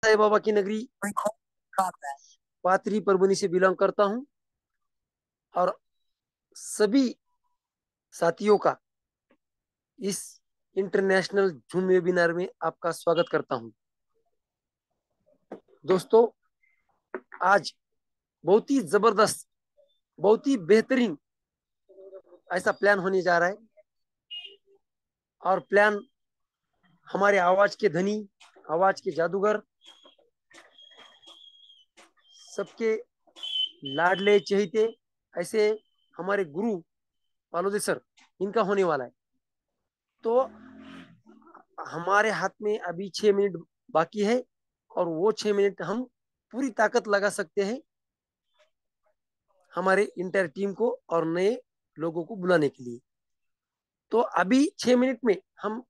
साईं बाबा की नगरी पाथरी परभणी से बिलोंग करता हूं और सभी साथियों का इस इंटरनेशनल जूम वेबिनार में आपका स्वागत करता हूं। दोस्तों, आज बहुत ही जबरदस्त, बहुत ही बेहतरीन ऐसा प्लान होने जा रहा है। और प्लान हमारे आवाज के धनी, आवाज के जादूगर, सबके लाडले चहेते ऐसे हमारे गुरु पालोदे सर, इनका होने वाला है। तो हमारे हाथ में अभी 6 मिनट बाकी है और वो 6 मिनट हम पूरी ताकत लगा सकते हैं हमारे इंटर टीम को और नए लोगों को बुलाने के लिए। तो अभी 6 मिनट में हम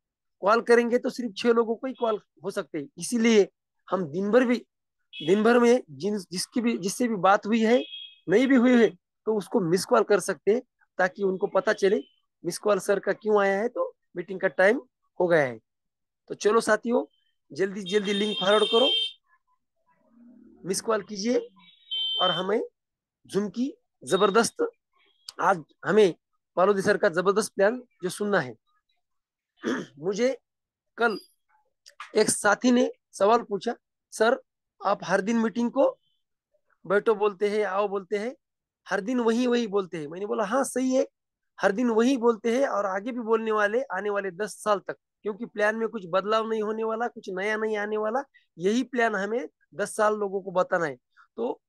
कॉल करेंगे तो सिर्फ 6 लोगों को ही कॉल हो सकते हैं। इसीलिए हम दिन भर में जिसकी भी जिससे भी बात हुई है, नहीं भी हुई है, तो उसको मिस कॉल कर सकते हैं ताकि उनको पता चले मिस कॉल सर का क्यों आया है, तो मीटिंग का टाइम हो गया है। तो चलो साथियों, जल्दी जल्दी लिंक फॉरवर्ड करो, मिस कॉल कीजिए और हमें जूम की जबरदस्त, आज हमें पालोदी सर का जबरदस्त प्लान जो सुनना है। मुझे कल एक साथी ने सवाल पूछा, सर आप हर दिन मीटिंग को बैठो बोलते हैं, आओ बोलते हैं, हर दिन वही वही बोलते हैं। मैंने बोला हाँ सही है, हर दिन वही बोलते हैं और आगे भी बोलने वाले आने वाले 10 साल तक, क्योंकि प्लान में कुछ बदलाव नहीं होने वाला, कुछ नया नहीं आने वाला। यही प्लान हमें 10 साल लोगों को बताना है। तो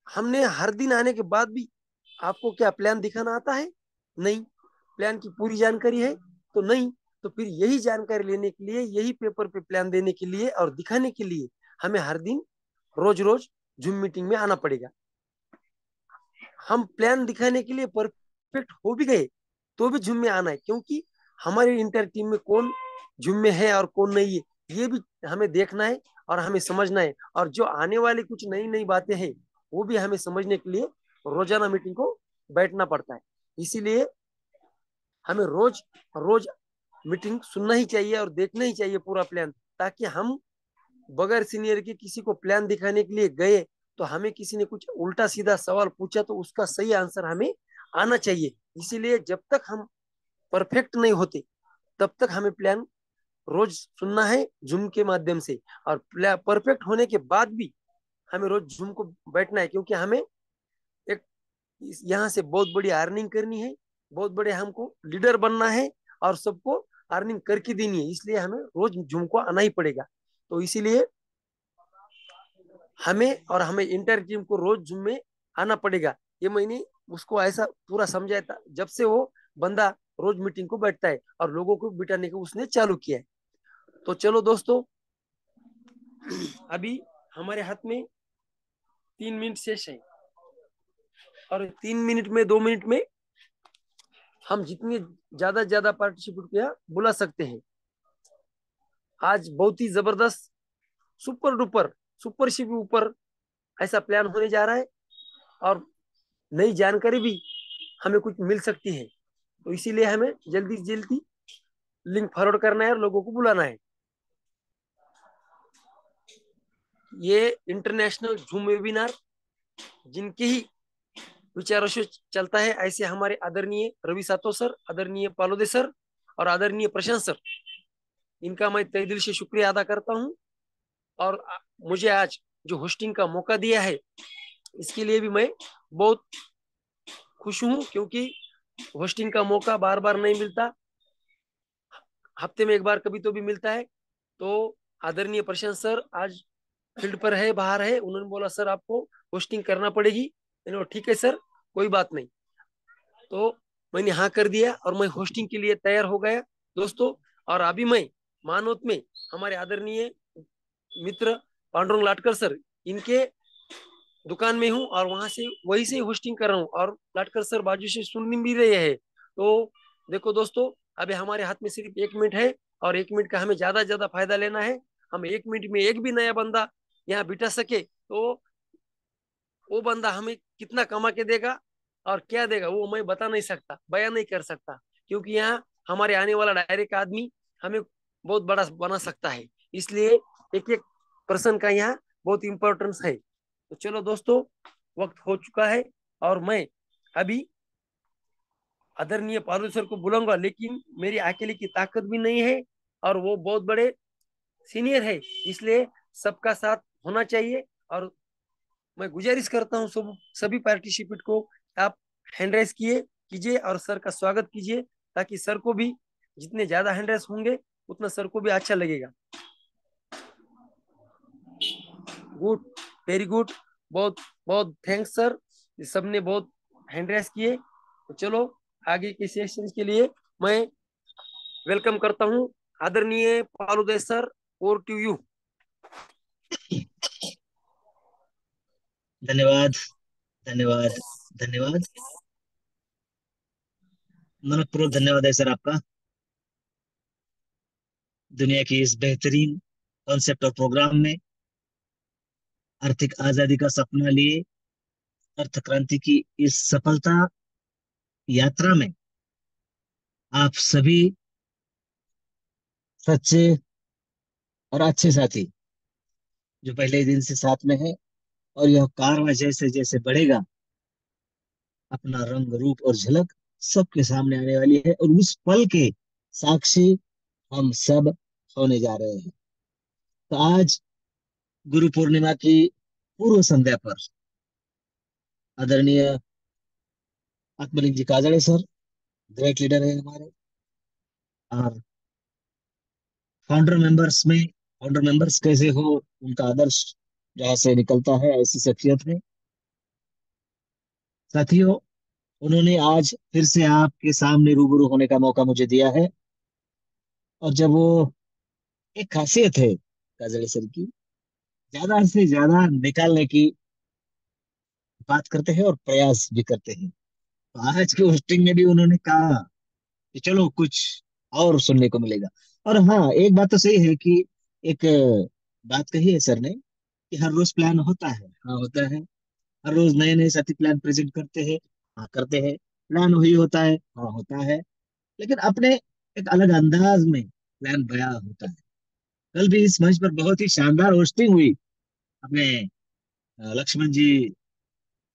हमने हर दिन आने के बाद भी आपको क्या प्लान दिखाना आता है? नहीं। प्लान की पूरी जानकारी है तो नहीं। तो फिर यही जानकारी लेने के लिए, यही पेपर पे प्लान देने के लिए और दिखाने के लिए हमें हर दिन रोज रोज जूम मीटिंग में आना पड़ेगा। हम प्लान दिखाने के लिए परफेक्ट हो भी गए तो भी जूम में आना है, क्योंकि हमारे इंटर टीम में कौन जूम में है और कौन नहीं है, ये भी हमें देखना है और हमें समझना है। और जो आने वाली कुछ नई नई बातें हैं, वो भी हमें समझने के लिए रोजाना मीटिंग को बैठना पड़ता है। इसीलिए हमें रोज रोज मीटिंग सुनना ही चाहिए और देखना ही चाहिए पूरा प्लान, ताकि हम बगैर सीनियर के किसी को प्लान दिखाने के लिए गए तो हमें किसी ने कुछ उल्टा सीधा सवाल पूछा तो उसका सही आंसर हमें आना चाहिए। इसीलिए जब तक हम परफेक्ट नहीं होते, तब तक हमें प्लान रोज सुनना है जूम के माध्यम से। और परफेक्ट होने के बाद भी हमें रोज जूम को बैठना है, क्योंकि हमें एक यहाँ से बहुत बड़ी अर्निंग करनी है, बहुत बड़े हमको लीडर बनना है और सबको अर्निंग करके देनी है। इसलिए हमें रोज जूम को आना ही पड़ेगा। तो इसीलिए हमें इंटर टीम को रोज जूम में आना पड़ेगा। ये मैंने उसको ऐसा पूरा समझाया था जब से वो बंदा रोज मीटिंग को बैठता है और लोगों को बिठाने को उसने चालू किया है। तो चलो दोस्तों, अभी हमारे हाथ में 3 मिनट शेष है और 3 मिनट में 2 मिनट में हम जितने ज्यादा पार्टिसिपेट किया बुला सकते हैं। आज बहुत ही जबरदस्त, सुपर डुपर, सुपर से भी ऊपर ऐसा प्लान होने जा रहा है और नई जानकारी भी हमें कुछ मिल सकती है। तो इसीलिए हमें जल्दी से जल्दी लिंक फॉरवर्ड करना है और लोगों को बुलाना है। ये इंटरनेशनल जूम वेबिनार जिनके ही विचारों से चलता है, ऐसे हमारे आदरणीय रवि सातो सर, आदरणीय पालोदे सर और आदरणीय प्रशांत सर, इनका मैं तहे दिल से शुक्रिया अदा करता हूँ। और मुझे आज जो होस्टिंग का मौका दिया है, इसके लिए भी मैं बहुत खुश हूँ, क्योंकि होस्टिंग का मौका बार बार नहीं मिलता, हफ्ते में एक बार कभी तो भी मिलता है। तो आदरणीय प्रशांत सर आज फील्ड पर है, बाहर है, उन्होंने बोला सर आपको होस्टिंग करना पड़ेगी। मैंने बोला ठीक है सर, कोई बात नहीं। तो मैंने हाँ कर दिया और मैं होस्टिंग के लिए तैयार हो गया दोस्तों। और अभी मैं मानवत में हमारे आदरणीय मित्र पांडुरंग लाटकर सर, इनके दुकान में हूँ और वहां से वही से होस्टिंग कर रहा हूँ और लाटकर सर बाजू से सुन भी रहे हैं। तो देखो दोस्तों, अभी हमारे हाथ में सिर्फ 1 मिनट है और 1 मिनट का हमें ज्यादा फायदा लेना है। हम 1 मिनट में एक भी नया बंदा यहाँ बिठा सके तो वो बंदा हमें कितना कमा के देगा और क्या देगा वो मैं बता नहीं सकता, बयान नहीं कर सकता, क्योंकि यहाँ हमारे आने वाला डायरेक्ट आदमी हमें बहुत बड़ा बना सकता है। इसलिए एक एक पर्सन का यहाँ बहुत इंपॉर्टेंस है। तो चलो दोस्तों, वक्त हो चुका है और मैं अभी आदरणीय पारू सर को बुलाऊंगा, लेकिन मेरी अकेले की ताकत भी नहीं है और वो बहुत बड़े सीनियर है, इसलिए सबका साथ होना चाहिए। और मैं गुजारिश करता हूँ सब सभी पार्टिसिपेंट को, आप हैंड रेस कीजिए और सर का स्वागत कीजिए, ताकि सर को भी जितने ज्यादा हैंड रेस होंगे उतना सर को भी अच्छा लगेगा। गुड, वेरी गुड, बहुत बहुत थैंक्स सर, सबने बहुत हैंड रेस किए। तो चलो आगे के सेशन के लिए मैं वेलकम करता हूँ आदरणीय पालुदे सर, ओवर टू यू। धन्यवाद, धन्यवाद, धन्यवाद। मनपूर्वक धन्यवाद है सर आपका। दुनिया की इस बेहतरीन कॉन्सेप्ट और प्रोग्राम में आर्थिक आजादी का सपना लिए अर्थ क्रांति की इस सफलता यात्रा में आप सभी सच्चे और अच्छे साथी जो पहले ही दिन से साथ में है, और यह कारवां जैसे जैसे बढ़ेगा अपना रंग रूप और झलक सबके सामने आने वाली है, और उस पल के साक्षी हम सब होने जा रहे हैं। तो आज गुरु पूर्णिमा की पूर्व संध्या पर आदरणीय आत्मलिंग जी काजड़े सर, ग्रेट लीडर है हमारे, और फाउंडर मेंबर्स कैसे हो, उनका आदर्श जहाँ से निकलता है ऐसी शख्सियत है। साथियों, उन्होंने आज फिर से आपके सामने रूबरू होने का मौका मुझे दिया है, और जब वो, एक खासियत है काजड़े सर की, ज्यादा से ज्यादा निकालने की बात करते हैं और प्रयास भी करते हैं। तो आज के होस्टिंग में भी उन्होंने कहा कि चलो कुछ और सुनने को मिलेगा। और हाँ, एक बात तो सही है कि एक बात कही है सर ने कि हर रोज प्लान होता है, हाँ होता है। हर रोज नए नए साथी प्लान प्रेजेंट करते हैं, हाँ करते हैं। प्लान वही होता है, हाँ होता है, लेकिन अपने एक अलग अंदाज में प्लान बयां होता है। कल भी इस मंच पर बहुत ही शानदार होस्टिंग हुई अपने लक्ष्मण जी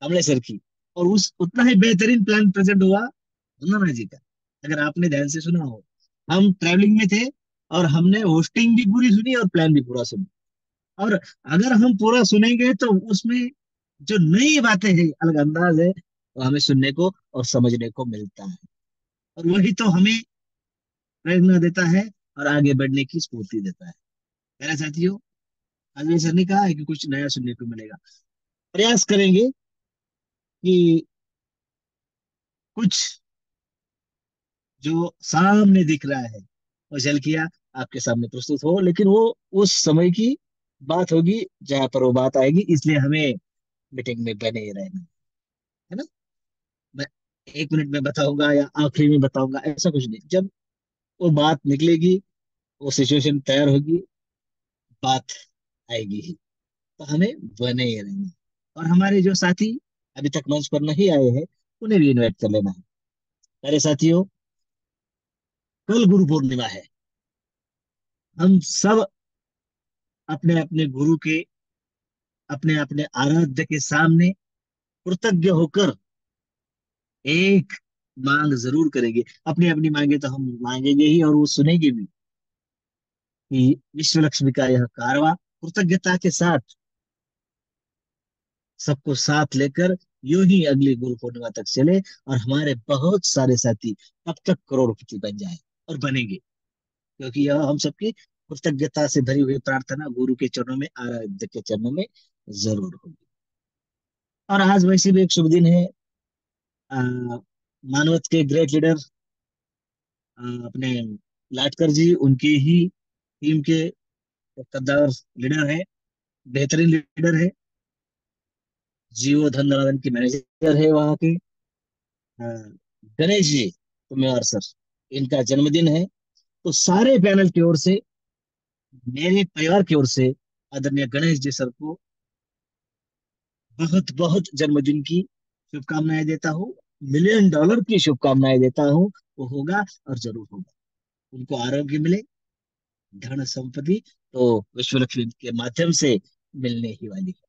कमले सर की, और उस उतना ही बेहतरीन प्लान प्रेजेंट हुआ रमना जी का। अगर आपने ध्यान से सुना हो, हम ट्रैवलिंग में थे और हमने होस्टिंग भी पूरी सुनी और प्लान भी पूरा सुना। और अगर हम पूरा सुनेंगे तो उसमें जो नई बातें हैं, अलग अंदाज है, वो हमें सुनने को और समझने को मिलता है, और वही तो हमें प्रेरणा देता है और आगे बढ़ने की स्फूर्ति देता है। मेरे साथियों, अजय सर ने कहा है कि कुछ नया सुनने को मिलेगा। प्रयास करेंगे कि कुछ जो सामने दिख रहा है वो झलकियां आपके सामने प्रस्तुत हो, लेकिन वो उस समय की बात होगी जहां पर वो बात आएगी, इसलिए हमें मीटिंग में बने ही रहना है ना। मैं 1 मिनट में बताऊंगा या आखिरी में बताऊंगा, ऐसा कुछ नहीं। जब वो बात निकलेगी, वो सिचुएशन तैयार होगी, बात आएगी ही, तो हमें बने ही रहना। और हमारे जो साथी अभी तक मंच पर नहीं आए हैं, उन्हें भी इनवाइट कर लेना है। मेरे साथियों, कल गुरु पूर्णिमा है। हम सब अपने अपने गुरु के, अपने अपने आराध्य के सामने कृतज्ञ होकर एक मांग जरूर करेंगे। अपनी अपनी मांगे तो हम मांगेंगे ही, और वो सुनेंगे भी कि विश्व लक्ष्मी का यह कारवा कृतज्ञता के साथ सबको साथ लेकर यूं ही अगली गुरु पूर्णिमा तक चले, और हमारे बहुत सारे साथी तब तक करोड़पति बन जाए और बनेंगे, क्योंकि यह हम सबकी कृतज्ञता से भरी हुई प्रार्थना गुरु के चरणों में, आराध्य के चरणों में जरूर होगी। और आज वैसे भी एक शुभ दिन है। आ, मानवत के ग्रेट लीडर, अपने लाटकर जी, उनकी ही टीम के कद्दावर लीडर है, बेहतरीन लीडर है, जियो धन की मैनेजर है वहां के, गणेश जी तुम्हें सर, इनका जन्मदिन है। तो सारे पैनल की ओर से, मेरे परिवार की ओर से आदरणीय गणेश जी सर को बहुत बहुत जन्मदिन की शुभकामनाएं देता हूँ, $1,000,000 की शुभकामनाएं देता हूँ। वो होगा और जरूर होगा। उनको आरोग्य मिले, धन संपत्ति तो विश्व लक्ष्मी के माध्यम से मिलने ही वाली है।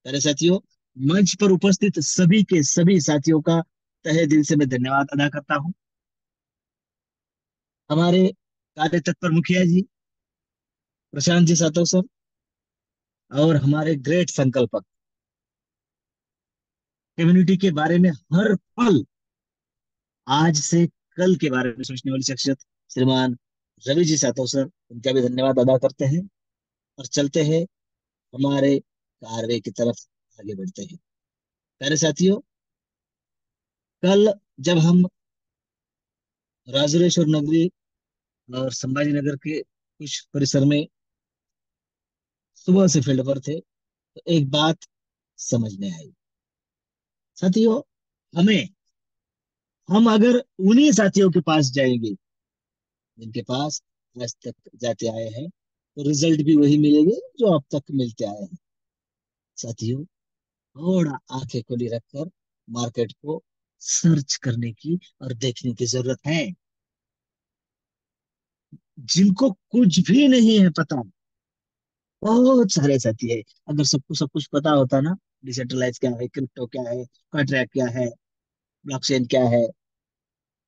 प्यारे साथियों, मंच पर उपस्थित सभी के सभी साथियों का तहे दिल से मैं धन्यवाद अदा करता हूँ। हमारे कार्य तत्पर मुखिया जी प्रशांत जी सातव सर, और हमारे ग्रेट संकल्पक, कम्युनिटी के बारे में हर पल आज से कल के बारे में सोचने वाली शख्सियत श्रीमान रवि जी सातव सर, उनका भी धन्यवाद अदा करते हैं और चलते हैं हमारे कार्य की तरफ आगे बढ़ते हैं। प्यारे साथियों, कल जब हम राजराजेश्वर नगरी और संभाजी नगर के कुछ परिसर में सुबह से फील्ड पर थे, तो एक बात समझ में आई। साथियों, हमें हम अगर उन्हीं साथियों के पास जाएंगे जिनके पास आज तक जाते आए हैं, तो रिजल्ट भी वही मिलेंगे जो अब तक मिलते आए हैं। साथियों, थोड़ा आंखें खुली रखकर मार्केट को सर्च करने की और देखने की जरूरत है। जिनको कुछ भी नहीं है पता, बहुत सारे साथी है। अगर सबको सब कुछ पता होता ना, डिसेंट्रलाइज क्या है, क्रिप्टो क्या है, कॉन्ट्रैक्ट क्या है, ब्लॉकचेन क्या है,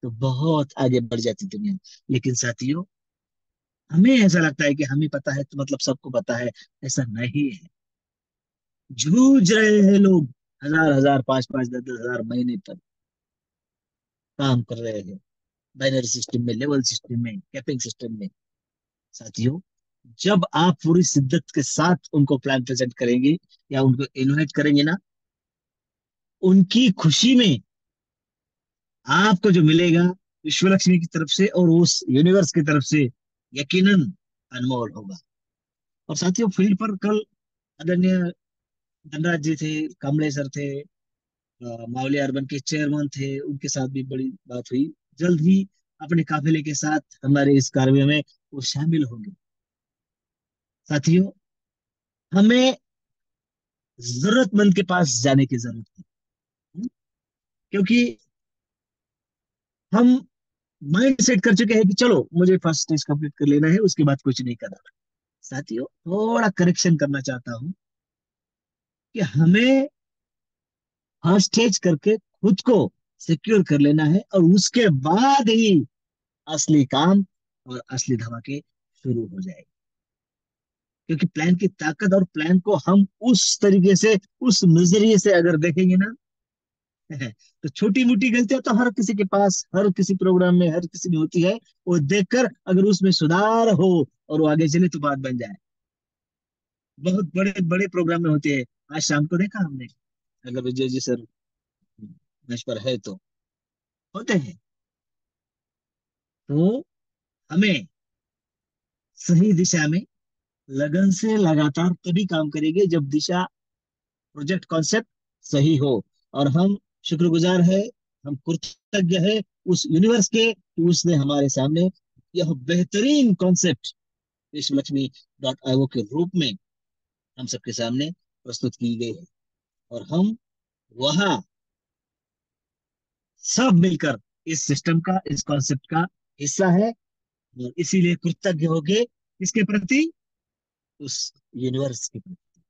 तो बहुत आगे बढ़ जाती दुनिया। लेकिन साथियों, हमें ऐसा लगता है कि हमें पता है तो मतलब सबको पता है। ऐसा नहीं है। जूझ रहे हैं लोग, हजार हजार, पांच पांच, 10 10 हजार महीने पर काम कर रहे हैं, बाइनरी सिस्टम में, लेवल सिस्टम में, कैपिंग सिस्टम में। साथियों, जब आप पूरी शिद्दत के साथ उनको प्लान प्रेजेंट करेंगे या उनको इन्वाइट करेंगे ना, उनकी खुशी में आपको जो मिलेगा विश्व लक्ष्मी की तरफ से और उस यूनिवर्स की तरफ से, यकीनन अनमोल होगा। और साथियों, फील्ड पर कल आदरणीय धनराज जी थे, कमले सर थे, मावली अर्बन के चेयरमैन थे, उनके साथ भी बड़ी बात हुई। जल्द ही अपने काफिले के साथ हमारे इस कार्य में वो शामिल होंगे। साथियों, हमें जरूरतमंद के पास जाने की जरूरत है, क्योंकि हम माइंड सेट कर चुके हैं कि चलो मुझे फर्स्ट स्टेज कंप्लीट कर लेना है, उसके बाद कुछ नहीं करना। साथियों, थोड़ा करेक्शन करना चाहता हूँ कि हमें फर्स्ट स्टेज करके खुद को सिक्योर कर लेना है, और उसके बाद ही असली काम और असली धमाके शुरू हो जाएंगे। क्योंकि प्लान की ताकत और प्लान को हम उस तरीके से, उस नजरिए से अगर देखेंगे ना, तो छोटी मोटी गलतियां तो हर किसी के पास, हर किसी प्रोग्राम में, हर किसी में होती है। वो देखकर अगर उसमें सुधार हो और वो आगे चले तो बात बन जाए। बहुत बड़े बड़े प्रोग्राम में होते हैं। आज शाम को देखा हमने, अगर विजय जी सर मंच पर है तो होते हैं। तो हमें सही दिशा में लगन से लगातार तभी काम करेंगे जब दिशा, प्रोजेक्ट कॉन्सेप्ट सही हो। और हम शुक्रगुजार है, हम कृतज्ञ है उस यूनिवर्स के कि उसने हमारे सामने यह बेहतरीन कॉन्सेप्ट विश्व लक्ष्मी .io के रूप में हम सबके सामने प्रस्तुत की गई है। और हम वहाँ सब मिलकर इस सिस्टम का, इस कॉन्सेप्ट का हिस्सा है। और इसीलिए कृतज्ञ हो गए इसके प्रति, उस यूनिवर्स के प्रति।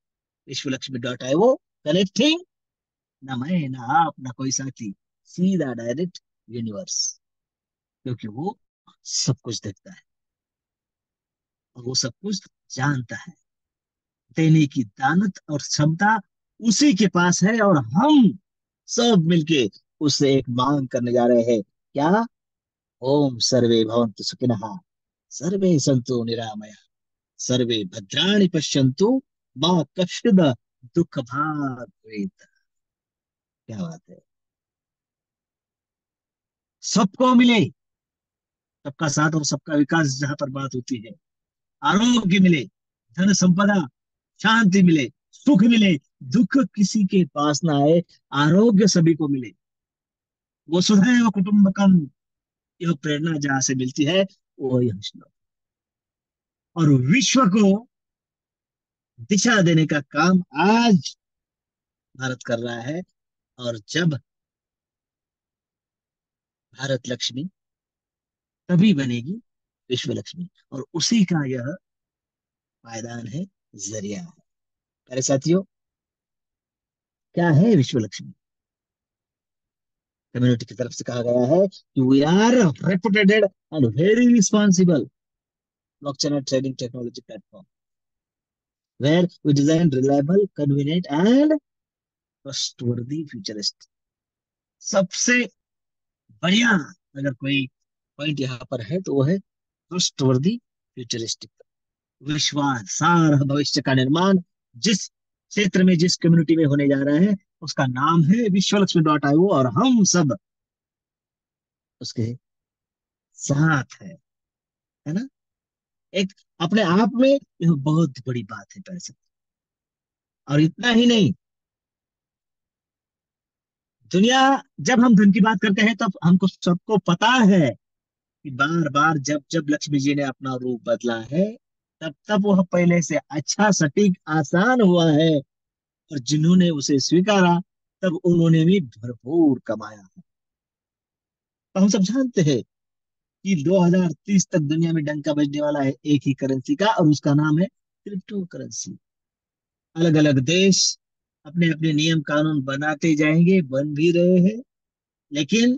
विश्व लक्ष्मी .io कनेक्टिंग, ना मैं ना आप ना कोई साथी, सीधा डायरेक्ट यूनिवर्स। क्योंकि वो सब कुछ देखता है और वो सब कुछ जानता है। देने की दानत और क्षमता उसी के पास है, और हम सब मिलके उससे एक मांग करने जा रहे हैं। क्या? ओम सर्वे भवन्तु सुखिनः, सर्वे सन्तु निरामया, सर्वे भद्राणि पश्यन्तु, मा कश्चिद दुःख भाग् भवेत्। क्या बात है! सबको मिले, सबका साथ और सबका विकास जहां पर बात होती है। आरोग्य मिले, धन संपदा, शांति मिले, सुख मिले, दुख किसी के पास ना आए, आरोग्य सभी को मिले। वसुधैव कुटुंबकम, यह प्रेरणा जहां से मिलती है वो यह श्लोक। और विश्व को दिशा देने का काम आज भारत कर रहा है। और जब भारत लक्ष्मी तभी बनेगी विश्व लक्ष्मी, और उसी का यह पायदान है, जरिया है। अरे साथियों, क्या है विश्व लक्ष्मी? कम्युनिटी की तरफ से कहा गया है कि we are reputed and very responsible blockchain trading technology platform where we design reliable, convenient and trustworthy futurist। सबसे बढ़िया अगर कोई पॉइंट यहाँ पर है तो वो है ट्रस्टवर्दी फ्यूचरिस्टिक, विश्वासार्ह भविष्य का निर्माण जिस क्षेत्र में, जिस कम्युनिटी में होने जा रहा है, उसका नाम है विश्वलक्ष्मी.io और हम सब उसके साथ है ना। एक अपने आप में यह बहुत बड़ी बात है पैसे। और इतना ही नहीं, दुनिया, जब हम धन की बात करते हैं तब हमको सबको पता है कि बार बार जब जब लक्ष्मी जी ने अपना रूप बदला है, तब तब वह पहले से अच्छा, सटीक, आसान हुआ है। और जिन्होंने उसे स्वीकारा, तब उन्होंने भी भरपूर कमाया है। तो हम सब जानते हैं कि 2030 तक दुनिया में डंका बजने वाला है एक ही करेंसी का, और उसका नाम है क्रिप्टो करेंसी। अलग अलग देश अपने अपने नियम कानून बनाते जाएंगे, बन भी रहे हैं। लेकिन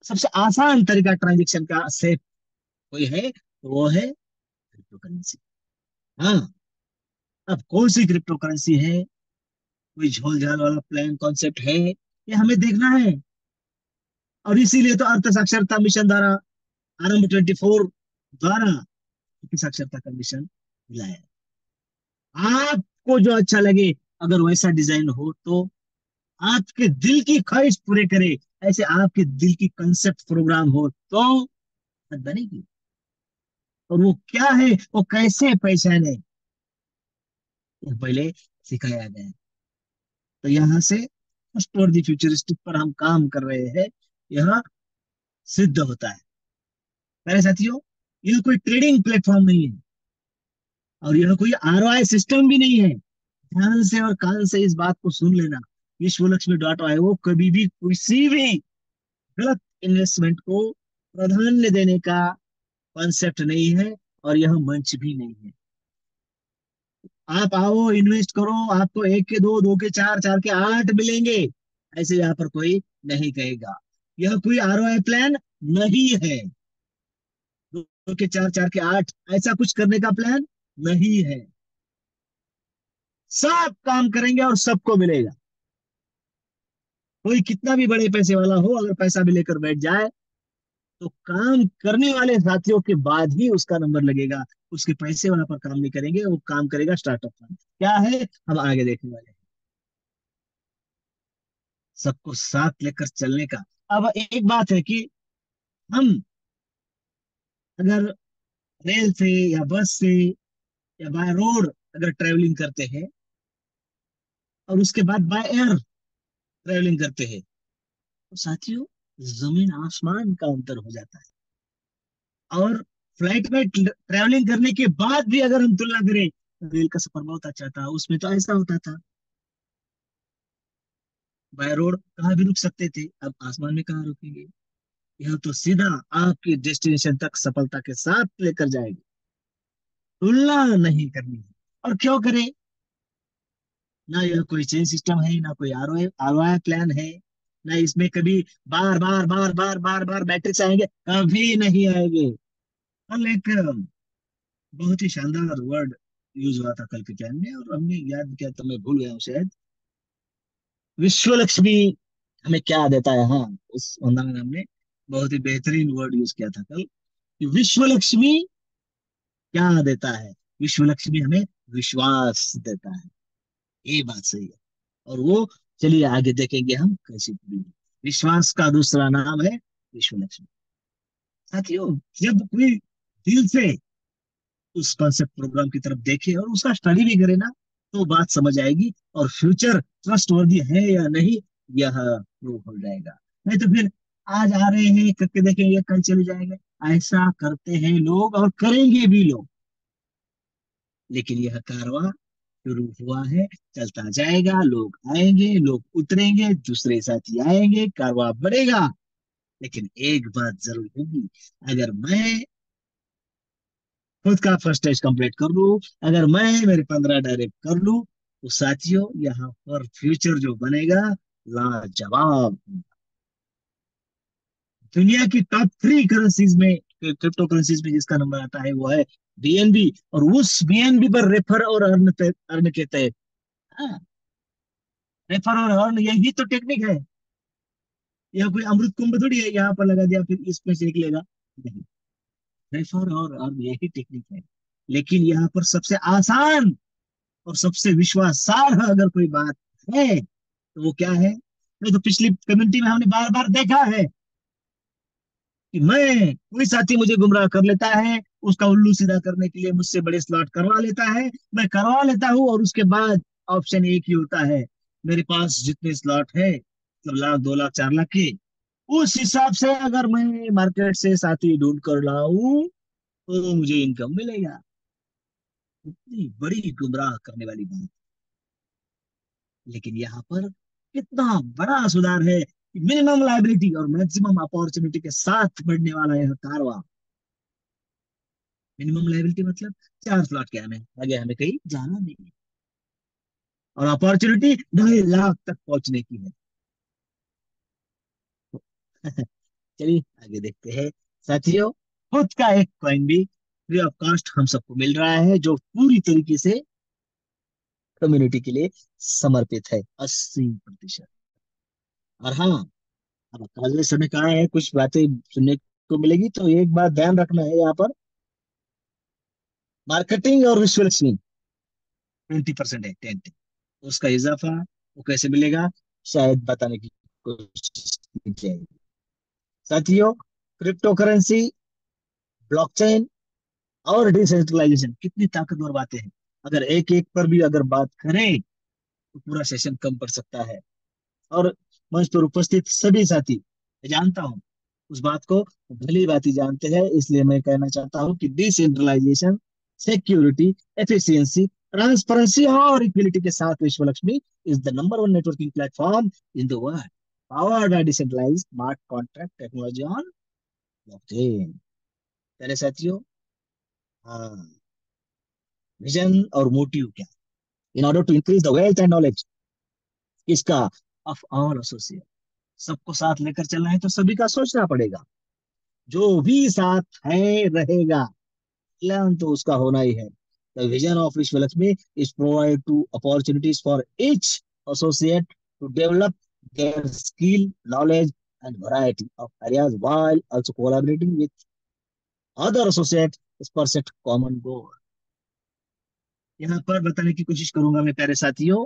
सबसे आसान तरीका ट्रांजेक्शन का से कोई है तो वो है क्रिप्टो करेंसी। हाँ, अब कौन सी क्रिप्टो करेंसी है, कोई झोल झाल वाला प्लान कॉन्सेप्ट है, ये हमें देखना है। और इसीलिए तो अर्थ साक्षरता मिशन द्वारा, आरंभ 24 द्वारा अर्थ साक्षरता का मिशन मिला है। आपको जो अच्छा लगे, अगर वैसा डिजाइन हो तो आपके दिल की ख्वाहिश पूरे करे, ऐसे आपके दिल की कंसेप्ट प्रोग्राम हो तो बात बनेगी। और वो क्या है, वो कैसे पहचाने, ये पहले सिखाया गया है। तो यहाँ से फर्स्ट और दी फ्यूचरिस्टिक पर हम काम कर रहे हैं, यह सिद्ध होता है। मेरे साथियों, यह कोई ट्रेडिंग प्लेटफॉर्म नहीं है और यह कोई आरओआई सिस्टम भी नहीं है। ध्यान से और कान से इस बात को सुन लेना। विश्वलक्ष्मी.io कभी भी किसी भी गलत इन्वेस्टमेंट को प्राधान्य देने का कॉन्सेप्ट नहीं है, और यह मंच भी नहीं है। आप आओ, इन्वेस्ट करो, आपको एक के दो, दो के चार, चार के आठ मिलेंगे, ऐसे यहाँ पर कोई नहीं कहेगा। यह कोई आरओआई प्लान नहीं है। दो के चार, चार के आठ, ऐसा कुछ करने का प्लान नहीं है। सब काम करेंगे और सबको मिलेगा। कोई कितना भी बड़े पैसे वाला हो, अगर पैसा भी लेकर बैठ जाए तो काम करने वाले साथियों के बाद ही उसका नंबर लगेगा। उसके पैसे वहां पर काम नहीं करेंगे, वो काम करेगा स्टार्टअप फंड। क्या है, हम आगे देखने वाले हैं। सबको साथ लेकर चलने का। अब एक बात है कि हम अगर रेल से या बस से या बाय रोड अगर ट्रेवलिंग करते हैं, और उसके बाद बाय एयर ट्रेवलिंग करते हैं, तो साथियों, जमीन आसमान का अंतर हो जाता है। और फ्लाइट में ट्रेवलिंग करने के बाद भी अगर हम तुलना करें, रेल का सफर बहुत अच्छा था, उसमें तो ऐसा होता था, बाय रोड कहाँ भी रुक सकते थे, अब आसमान में कहाँ रुकेंगे। यह तो सीधा आपकी डेस्टिनेशन तक सफलता के साथ लेकर जाएगी। तुलना नहीं करनी है। और क्यों करें, ना यह कोई चेन सिस्टम है, ना कोई आरओआई प्लान है, ना इसमें कभी बार बार बार बार बार बार मैट्रिक्स आएंगे, कभी नहीं आएंगे। कल एक बहुत ही शानदार वर्ड यूज हुआ था कल के टाइम में, और हमने याद किया तो मैं भूल गया हूँ शायद। विश्व लक्ष्मी हमें क्या देता है, हाँ, उस वंदना ने हमने बहुत ही बेहतरीन वर्ड यूज किया था कल, कि विश्व लक्ष्मी क्या देता है। विश्व लक्ष्मी हमें विश्वास देता है, ये बात सही है। और वो, चलिए आगे देखेंगे हम कैसे पूरी हुई। विश्वास का दूसरा नाम है विश्व लक्ष्मी। साथियों, जब कोई दिल से उस कॉन्सेप्ट प्रोग्राम की तरफ देखे और उसका स्टडी भी करे ना, तो बात समझ आएगी और फ्यूचर ट्रस्टवर्दी है या नहीं, यह प्रूव हो जाएगा। नहीं तो फिर आज आ रहे हैं, करके देखेंगे, कल चले जाएंगे। ऐसा करते हैं लोग और करेंगे भी लोग। लेकिन यह कारवां शुरू हुआ है, चलता जाएगा, लोग आएंगे, लोग उतरेंगे, दूसरे साथी आएंगे, कारवां बढ़ेगा। लेकिन एक बात जरूर होगी, अगर मैं खुद का फर्स्ट स्टेज कंप्लीट कर लूं, अगर मैं मेरे 15 डायरेक्ट कर लूं, तो साथियों यहाँ पर फ्यूचर जो बनेगा लाजवाब। दुनिया की टॉप 3 करेंसीज में, क्रिप्टो करेंसीज में जिसका नंबर आता है वो है बीएनबी, और उस बीएनबी पर रेफर और अर्न के तहत, हाँ, रेफर और अर्न यही तो टेक्निक है। यह कोई अमृत कुंभ थोड़ी है, यहाँ पर लगा दिया फिर इसमें से निकलेगा, नहीं। रेफर और अर्न यही टेक्निक है। लेकिन यहाँ पर सबसे आसान और सबसे विश्वासार्ह अगर कोई बात है तो वो क्या है? नहीं तो पिछली कम्युनिटी में हमने बार बार देखा है कि मैं, कोई साथी मुझे गुमराह कर लेता है, उसका उल्लू सीधा करने के लिए मुझसे बड़े स्लॉट करवा लेता है, मैं करवा लेता हूँ, और उसके बाद ऑप्शन एक ही होता है, मेरे पास जितने स्लॉट है, मतलब लाख, 2 लाख, 4 लाख के, उस हिसाब से अगर मैं मार्केट से साथी ढूंढ कर लाऊं तो मुझे इनकम मिलेगा। इतनी बड़ी गुमराह करने वाली बात। लेकिन यहाँ पर कितना बड़ा सुधार है कि मिनिमम लाइबिलिटी और मैक्सिमम अपॉर्चुनिटी के साथ बढ़ने वाला यह कारवा। मिनिमम लाइबिलिटी मतलब 4 स्लॉट के हमें आगे, हमें कहीं जाना नहीं है, और अपॉर्चुनिटी 2.5 लाख तक पहुंचने की है। चलिए आगे देखते हैं साथियों। खुद का एक कॉइन भी फ्री ऑफ कॉस्ट हम सबको मिल रहा है, जो पूरी तरीके से कम्युनिटी के लिए समर्पित है, 80%। और हाँ, अब काले समय कहा है, कुछ बातें सुनने को मिलेगी, तो एक बात ध्यान रखना है यहाँ पर, मार्केटिंग और विजुअल 20% है, 10, उसका इजाफा वो कैसे मिलेगा, शायद बताने की कोशिश की जाएगी साथियों। क्रिप्टो करेंसी, ब्लॉकचेन और डिसेंट्रलाइजेशन कितनी ताकतवर बातें हैं। अगर एक एक पर भी अगर बात करें तो पूरा सेशन कम पड़ सकता है। और मंच पर उपस्थित सभी साथी, मैं जानता हूँ उस बात को भली भांति जानते हैं, इसलिए मैं कहना चाहता हूँ कि डिसेंट्रलाइजेशन, सिक्योरिटी, एफिशिएंसी, ट्रांसपेरेंसी और इक्विलिटी के साथ Vishwa Lakshmi is the number one networking platform in the world, powered by decentralised smart contract technology on blockchain. पहले साथियों, हाँ, विजन और मोटिव क्या? In order to increase the wealth and knowledge इसका of all associate, सबको साथ लेकर चलना है तो सभी का सोचना पड़ेगा। जो भी साथ है रहेगा, प्लान तो उसका होना ही है। The vision of Vishwa Lakshmi is provide to opportunities for each associate to develop their skill, knowledge, and variety of areas while also collaborating with other associates to pursue common goal। यहाँ पर बताने की कोशिश करूंगा मैं प्यारे साथियों,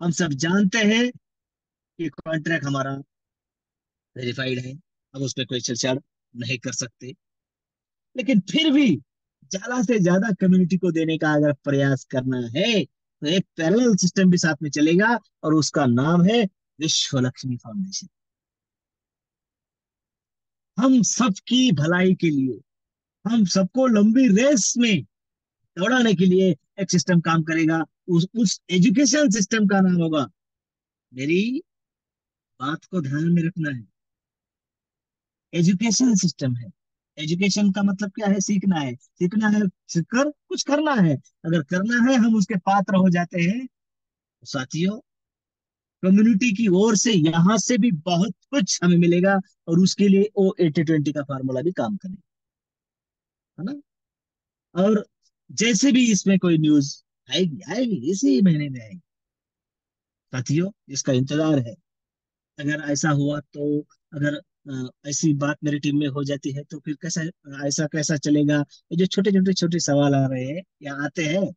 हम सब जानते हैं कि कॉन्ट्रैक्ट हमारा वेरीफाइड है, हम उस पर कोई छेड़छाड़ नहीं कर सकते, लेकिन फिर भी ज्यादा से ज्यादा कम्युनिटी को देने का अगर प्रयास करना है तो एक पैरेलल सिस्टम भी साथ में चलेगा, और उसका नाम है विश्व लक्ष्मी फाउंडेशन। हम सबकी भलाई के लिए, हम सबको लंबी रेस में दौड़ाने के लिए एक सिस्टम काम करेगा। उस एजुकेशन सिस्टम का नाम होगा, मेरी बात को ध्यान में रखना है, एजुकेशन सिस्टम है। एजुकेशन का मतलब क्या है? सीखना है, सीखना है, सीखकर कुछ करना है। अगर करना है, हम उसके पात्र हो जाते हैं, तो साथियों कम्युनिटी की ओर से यहां से भी बहुत कुछ हमें मिलेगा, और उसके लिए ओ 80-20 का फार्मूला भी काम करेगा, है ना। और जैसे भी इसमें कोई न्यूज आएगी, आएगी इसी महीने में आएगी साथियों, इसका इंतजार है। अगर ऐसा हुआ तो, अगर ऐसी बात मेरी टीम में हो जाती है तो फिर कैसा, ऐसा कैसा चलेगा? ये जो छोटे छोटे छोटे सवाल आ रहे हैं या आते हैं,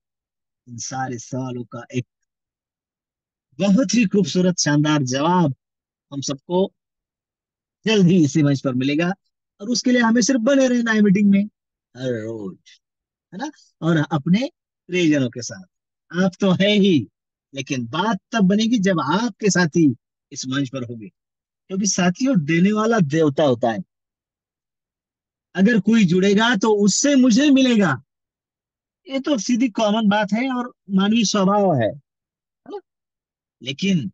इन सारे सवालों का एक बहुत ही खूबसूरत शानदार जवाब हम सबको जल्द ही इसी मंच पर मिलेगा। और उसके लिए हमें सिर्फ बने रहना है मीटिंग में हर रोज, है ना, और अपने प्रियजनों के साथ। आप तो है ही, लेकिन बात तब बनेगी जब आपके साथी इस मंच पर होंगे, क्योंकि साथियों देने वाला देवता होता है। अगर कोई जुड़ेगा तो उससे मुझे मिलेगा, ये तो सीधी कॉमन बात है और मानवीय स्वभाव है ना। लेकिन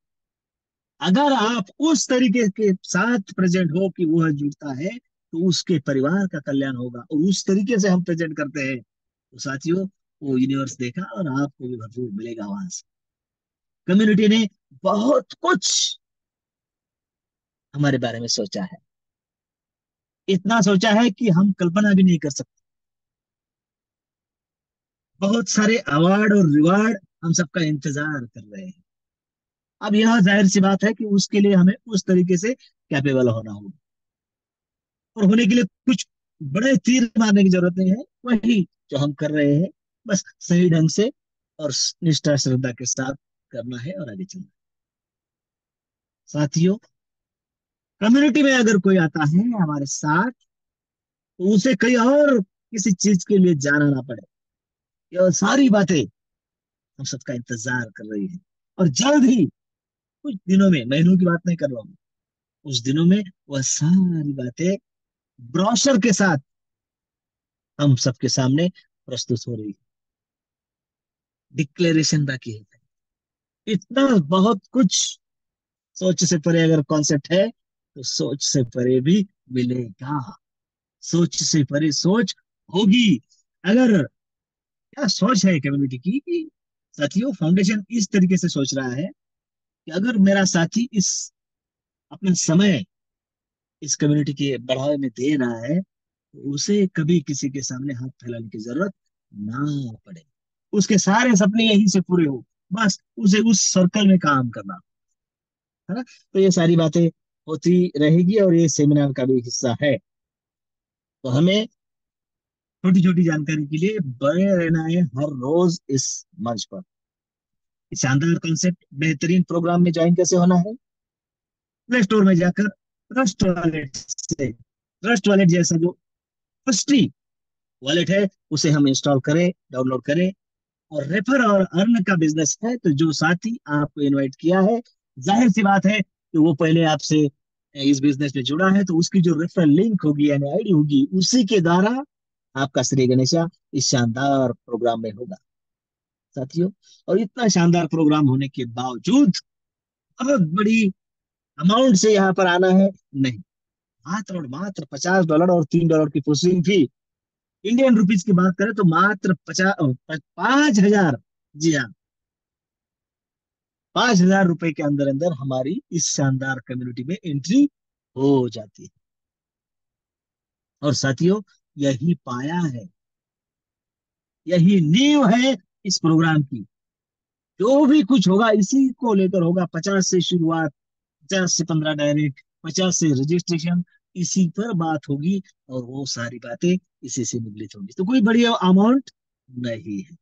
अगर आप उस तरीके के साथ प्रेजेंट हो कि वह जुड़ता है, तो उसके परिवार का कल्याण होगा, और उस तरीके से हम प्रेजेंट करते हैं तो साथियों, वो यूनिवर्स देखा और आपको भी भरपूर मिलेगा वहां से। कम्युनिटी ने बहुत कुछ हमारे बारे में सोचा है, इतना सोचा है कि हम कल्पना भी नहीं कर सकते। बहुत सारे अवार्ड और रिवार्ड हम सबका इंतजार कर रहे हैं। अब यह जाहिर सी बात है कि उसके लिए हमें उस तरीके से कैपेबल होना होगा, और होने के लिए कुछ बड़े तीर मारने की जरूरत नहीं है। वही जो हम कर रहे हैं, बस सही ढंग से और निष्ठा श्रद्धा के साथ करना है और आगे चलना है। साथियों, कम्युनिटी में अगर कोई आता है हमारे साथ, तो उसे कहीं और किसी चीज के लिए जाना ना पड़े। ये सारी बातें हम सबका इंतजार कर रही है, और जल्द ही, कुछ दिनों में, महीनों की बात नहीं कर रहा हूँ, उस दिनों में वह सारी बातें ब्रोशर के साथ हम सबके सामने प्रस्तुत हो रही है। डिक्लेरेशन बाकी है, इतना बहुत कुछ। सोच से परे अगर कॉन्सेप्ट है, तो सोच से परे भी मिलेगा। सोच से परे सोच होगी। अगर, क्या सोच है कम्युनिटी की कि साथियों, फाउंडेशन इस तरीके से सोच रहा है कि अगर मेरा साथी इस अपना समय इस कम्युनिटी के बढ़ावे में दे रहा है, तो उसे कभी किसी के सामने हाथ फैलाने की जरूरत ना पड़े। उसके सारे सपने यहीं से पूरे हो, बस उसे उस सर्कल में काम करना, है ना। तो ये सारी बातें होती रहेगी, और ये सेमिनार का भी हिस्सा है। तो हमें छोटी छोटी जानकारी के लिए बने रहना है हर रोज इस मंच पर। शानदार कॉन्सेप्ट, बेहतरीन प्रोग्राम में ज्वाइन कैसे होना है? प्ले स्टोर में जाकर ट्रस्ट वॉलेट जैसा जो ट्रस्टी वॉलेट है, उसे हम इंस्टॉल करें, डाउनलोड करें। और रेफर और अर्न का बिजनेस है, तो जो साथी आपको इनवाइट किया है, जाहिर सी बात है कि वो पहले आपसे इस बिजनेस में जुड़ा है, तो उसकी जो रेफरल लिंक होगी यानी आईडी होगी, उसी के द्वारा आपका श्री गणेशा इस शानदार प्रोग्राम में होगा साथियों। और इतना शानदार प्रोग्राम होने के बावजूद बहुत बड़ी अमाउंट से यहाँ पर आना है नहीं, मात्र और मात्र $50 और $3 की प्रोसेसिंग फी। इंडियन रुपीज की बात करें तो मात्र 5,000। जी हाँ, ₹5,000 के अंदर अंदर हमारी इस शानदार कम्युनिटी में एंट्री हो जाती है। और साथियों, यही पाया है, यही नींव है इस प्रोग्राम की। जो भी कुछ होगा इसी को लेकर होगा। 50 से शुरुआत, 50 से 15 डायरेक्ट, 50 से रजिस्ट्रेशन, इसी पर बात होगी। और वो सारी बातें इसी से निगलित होंगी, तो कोई बड़ी अमाउंट नहीं है।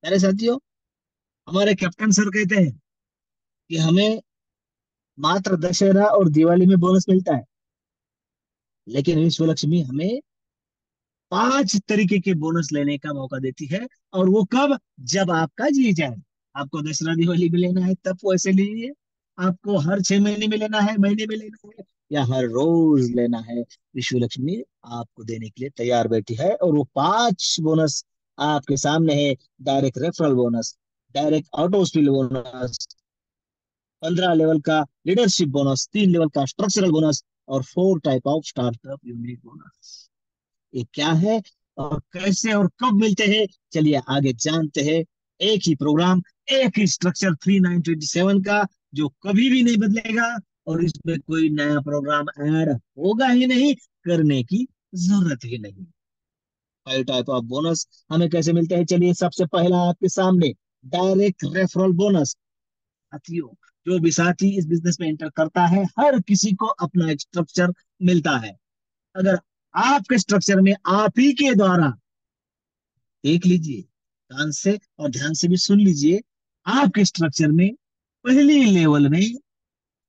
अरे साथियों, हमारे कैप्टन सर कहते हैं कि हमें मात्र दशहरा और दिवाली में बोनस मिलता है, लेकिन विश्व लक्ष्मी हमें 5 तरीके के बोनस लेने का मौका देती है। और वो कब? जब आपका जी जाए। आपको दसरा दिवाली में लेना है तब वैसे लीजिए, आपको हर 6 महीने में लेना है, महीने में लेना है, या हर रोज लेना है, विश्व लक्ष्मी आपको देने के लिए तैयार बैठी है। और वो 5 बोनस आपके सामने है। Direct referral bonus, direct auto spill bonus, 15 level का लीडरशिप बोनस, 3 लेवल का स्ट्रक्चरल बोनस, और 4 type of startup unit bonus. ये क्या है और कैसे और कब मिलते हैं, चलिए आगे जानते हैं। एक ही प्रोग्राम, एक ही स्ट्रक्चर 3927 का, जो कभी भी नहीं बदलेगा, और इसमें कोई नया प्रोग्राम ऐड होगा ही नहीं, करने की जरूरत ही नहीं। 5 टाइप ऑफ बोनस हमें कैसे मिलते हैं? चलिए, सबसे पहला आपके सामने डायरेक्ट रेफरल बोनस। साथियों, जो भी साथी इस बिजनेस में एंटर करता है, हर किसी को अपना एक स्ट्रक्चर मिलता है। अगर आपके स्ट्रक्चर में आप ही के द्वारा, देख लीजिए कान से और ध्यान से भी सुन लीजिए, आपके स्ट्रक्चर में पहली लेवल में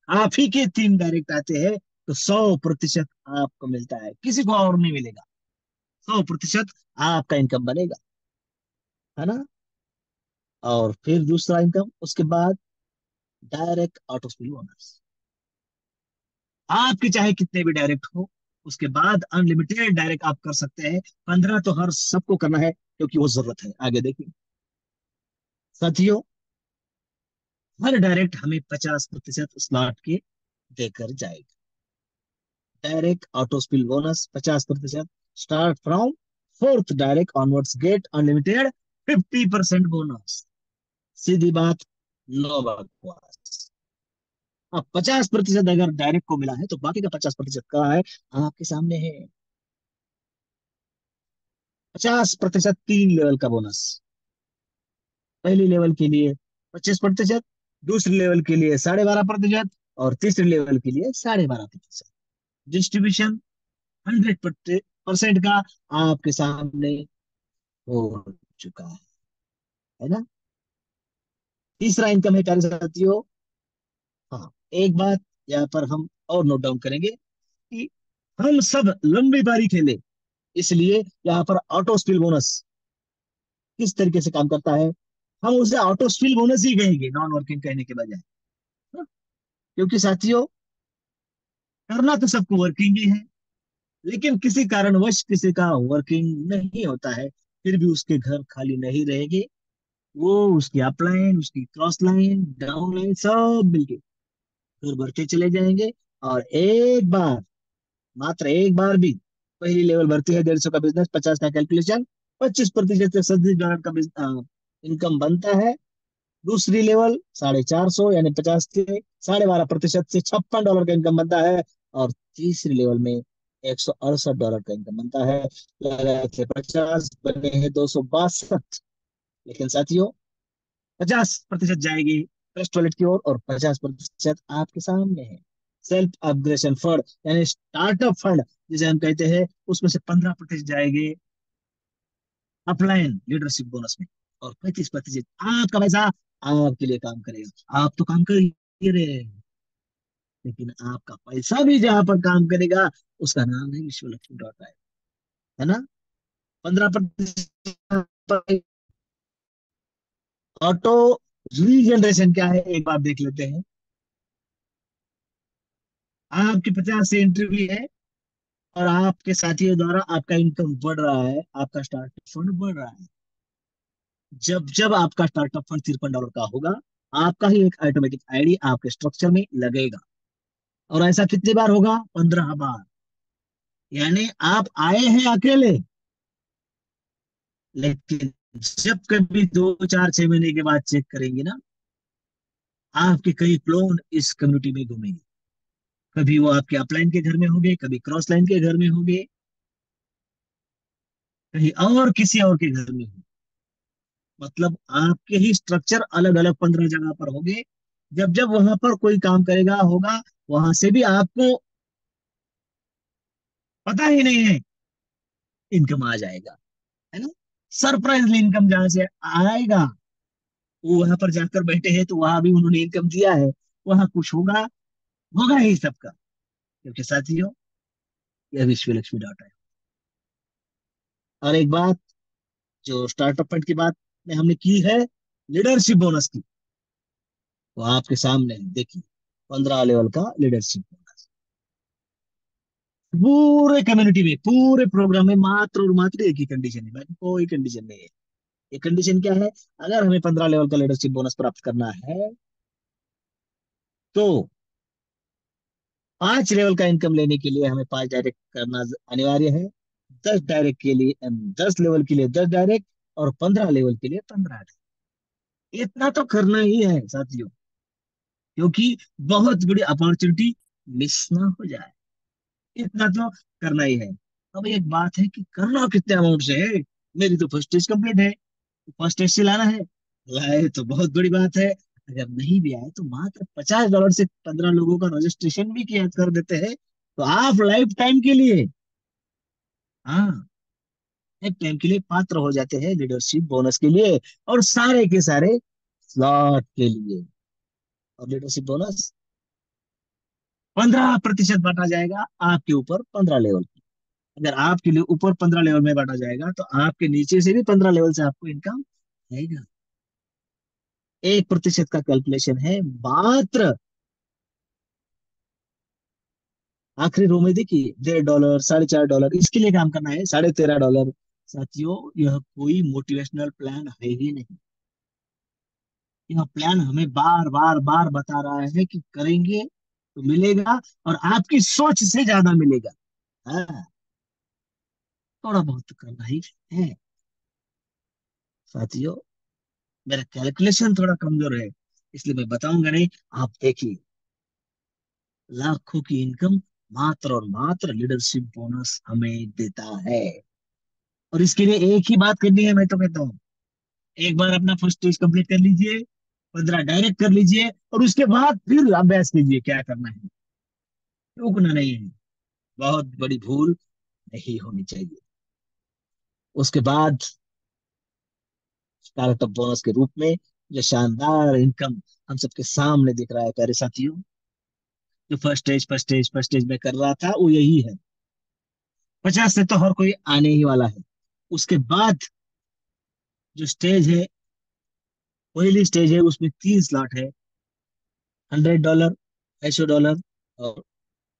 आप ही के 3 डायरेक्ट आते हैं, तो 100% आपको मिलता है, किसी को और नहीं मिलेगा। 100% आपका इनकम बनेगा, है ना। और फिर दूसरा इनकम, उसके बाद डायरेक्ट ऑटो स्पिल बोनस। आपके चाहे कितने भी डायरेक्ट हो, उसके बाद अनलिमिटेड डायरेक्ट आप कर सकते हैं। 15 तो हर सबको करना है, क्योंकि वो जरूरत है। आगे देखिए साथियों, हर डायरेक्ट हमें 50% स्लॉट के देकर जाएगा। Direct auto spill bonus 50%, start from fourth direct onwards get unlimited 50% bonus. सीधी बात, नो बकवास। अब 50% अगर डायरेक्ट को मिला है तो बाकी का 50% कहाँ है? आपके सामने है। 50% 3 लेवल का बोनस। पहली लेवल के लिए 25%, दूसरी लेवल के लिए 12.5%, और तीसरी लेवल के लिए 12.5%। डिस्ट्रीब्यूशन 100% का आपके सामने हो चुका है ना। तीसरा इनकम है प्यारे साथियों। हाँ, एक बात यहाँ पर हम और नोट डाउन करेंगे कि हम सब लंबी बारी खेले, इसलिए यहाँ पर ऑटो स्पिल बोनस किस तरीके से काम करता है, हम उसे ऑटो स्पिल बोनस ही कहेंगे नॉन वर्किंग कहने के बजाय। हाँ, क्योंकि साथियों, करना तो सबको वर्किंग ही है, लेकिन किसी कारणवश किसी का वर्किंग नहीं होता है, फिर भी उसके घर खाली नहीं रहेंगे। वो उसकी अपलाइन, उसकी क्रॉस लाइन, डाउन लाइन सब मिलके घर भरते चले जाएंगे। और एक बार, मात्र एक बार भी, पहली लेवल भरती है 150 का बिजनेस, 50 का कैलकुलेशन, 25% से $37 का इनकम बनता है। दूसरी लेवल 450 यानी 50 के 12.5% से $56 का इनकम बनता है। और तीसरी लेवल में $168 का इनकम बनता है। लगाए थे 50, बने हैं 262। लेकिन साथियों, 50% जाएगी ट्रस्ट वॉलेट की ओर और 50% आपके सामने है सेल्फ अपग्रेशन फंड यानी स्टार्टअप फंड जिसे हम कहते हैं। उसमें से 15% जाएंगे अपलाइन लीडरशिप बोनस में, और 35% आपका पैसा आपके लिए काम करेगा। आप तो काम कर ही रहे हैं, लेकिन आपका पैसा भी जहां पर काम करेगा उसका नाम है विश्वलक्ष्मी.ai, है ना। 15% ऑटो रीजनरेशन क्या है एक बार देख लेते हैं। आपकी 50 से एंट्री भी है, और आपके साथियों द्वारा आपका इनकम बढ़ रहा है, आपका स्टार्टअप फंड बढ़ रहा है। जब जब आपका स्टार्टअप फंड $53 का होगा, आपका ही एक ऑटोमेटिक आईडी आपके स्ट्रक्चर में लगेगा। और ऐसा कितनी बार होगा? 15 बार। यानी आप आए हैं अकेले, लेकिन जब कभी 2 4 6 महीने के बाद चेक करेंगे ना, आपके कई क्लोन इस कम्युनिटी में घूमेंगे। कभी वो आपके अपलाइन के घर में होंगे, कभी क्रॉस लाइन के घर में होंगे, कहीं और किसी और के घर में होंगे। मतलब आपके ही स्ट्रक्चर अलग अलग 15 जगह पर होंगे। जब जब वहां पर कोई काम करेगा होगा, वहां से भी आपको पता ही नहीं है इनकम आ जाएगा, है ना। सरप्राइजली इनकम जहां से आएगा, वो वहां पर जाकर बैठे हैं तो वहां भी उन्होंने इनकम दिया है, वहां कुछ होगा, होगा ही सबका। क्योंकि साथियों, यह विश्वलक्ष्मी.ai। और एक बात, जो स्टार्टअप फंड की बात में हमने की है लीडरशिप बोनस की, वो आपके सामने है, देखिए। 15 लेवल का लीडरशिप बोनस पूरे कम्युनिटी में, पूरे प्रोग्राम में मात्र और मात्र एक ही कंडीशन है, बाकी कोई कंडीशन नहीं है। ये कंडीशन क्या है? अगर हमें 15 लेवल का लीडरशिप बोनस प्राप्त करना है तो 5 लेवल का इनकम लेने के लिए हमें 5 डायरेक्ट करना अनिवार्य है। 10 डायरेक्ट के लिए 10 लेवल के लिए 10 डायरेक्ट, और 15 लेवल के लिए 15 डायरेक्ट। इतना तो करना ही है साथियों, क्योंकि बहुत बड़ी अपॉर्चुनिटी मिस ना हो जाए। इतना तो करना ही है। अब एक बात है कि करना कितने अमाउंट से है। मेरी तो फर्स्ट स्टेज कंप्लीट है, फर्स्ट स्टेज से लाना है। लाए तो बहुत बड़ी बात है, अगर नहीं भी आए तो मात्र $50 से 15 लोगों का रजिस्ट्रेशन भी किया कर देते हैं, तो आप लाइफ टाइम के लिए, हाँ, एक टाइम के लिए पात्र हो जाते हैं लीडरशिप बोनस के लिए, और सारे के सारे स्लॉट के लिए। और लीडरशिप बोनस 15% बांटा जाएगा आपके ऊपर 15 लेवल। अगर आपके लिए ऊपर 15 लेवल में बांटा जाएगा तो आपके नीचे से भी 15 लेवल से आपको इनकम आएगा। 1% का कैलकुलेशन है मात्र। आखिरी रो में देखिए, $1.5, $4.5, इसके लिए काम करना है $13.5। साथियों, यह कोई मोटिवेशनल प्लान है ही नहीं। यह प्लान हमें बार बार बार बता रहा है कि करेंगे तो मिलेगा, और आपकी सोच से ज्यादा मिलेगा। हाँ, थोड़ा बहुत तो करना ही है साथियों। मेरा कैलकुलेशन थोड़ा कमजोर है, इसलिए मैं बताऊंगा नहीं। आप देखिए, लाखों की इनकम मात्र और मात्र लीडरशिप बोनस हमें देता है। और इसके लिए एक ही बात करनी है, मैं तो कहता हूँ, एक बार अपना फर्स्ट स्टेज कंप्लीट कर लीजिए, 15 डायरेक्ट कर लीजिए, और उसके बाद फिर अभ्यास कीजिए क्या करना है। रुकना नहीं है, बहुत बड़ी भूल नहीं होनी चाहिए। उसके बाद स्टार्टअप बोनस के रूप में जो शानदार इनकम हम सबके सामने दिख रहा है प्यारे साथियों, जो फर्स्ट स्टेज में कर रहा था वो यही है। 50 से तो हर कोई आने ही वाला है। उसके बाद जो स्टेज है, पहली स्टेज है, उसमें 3 स्लॉट है। $100, $250 और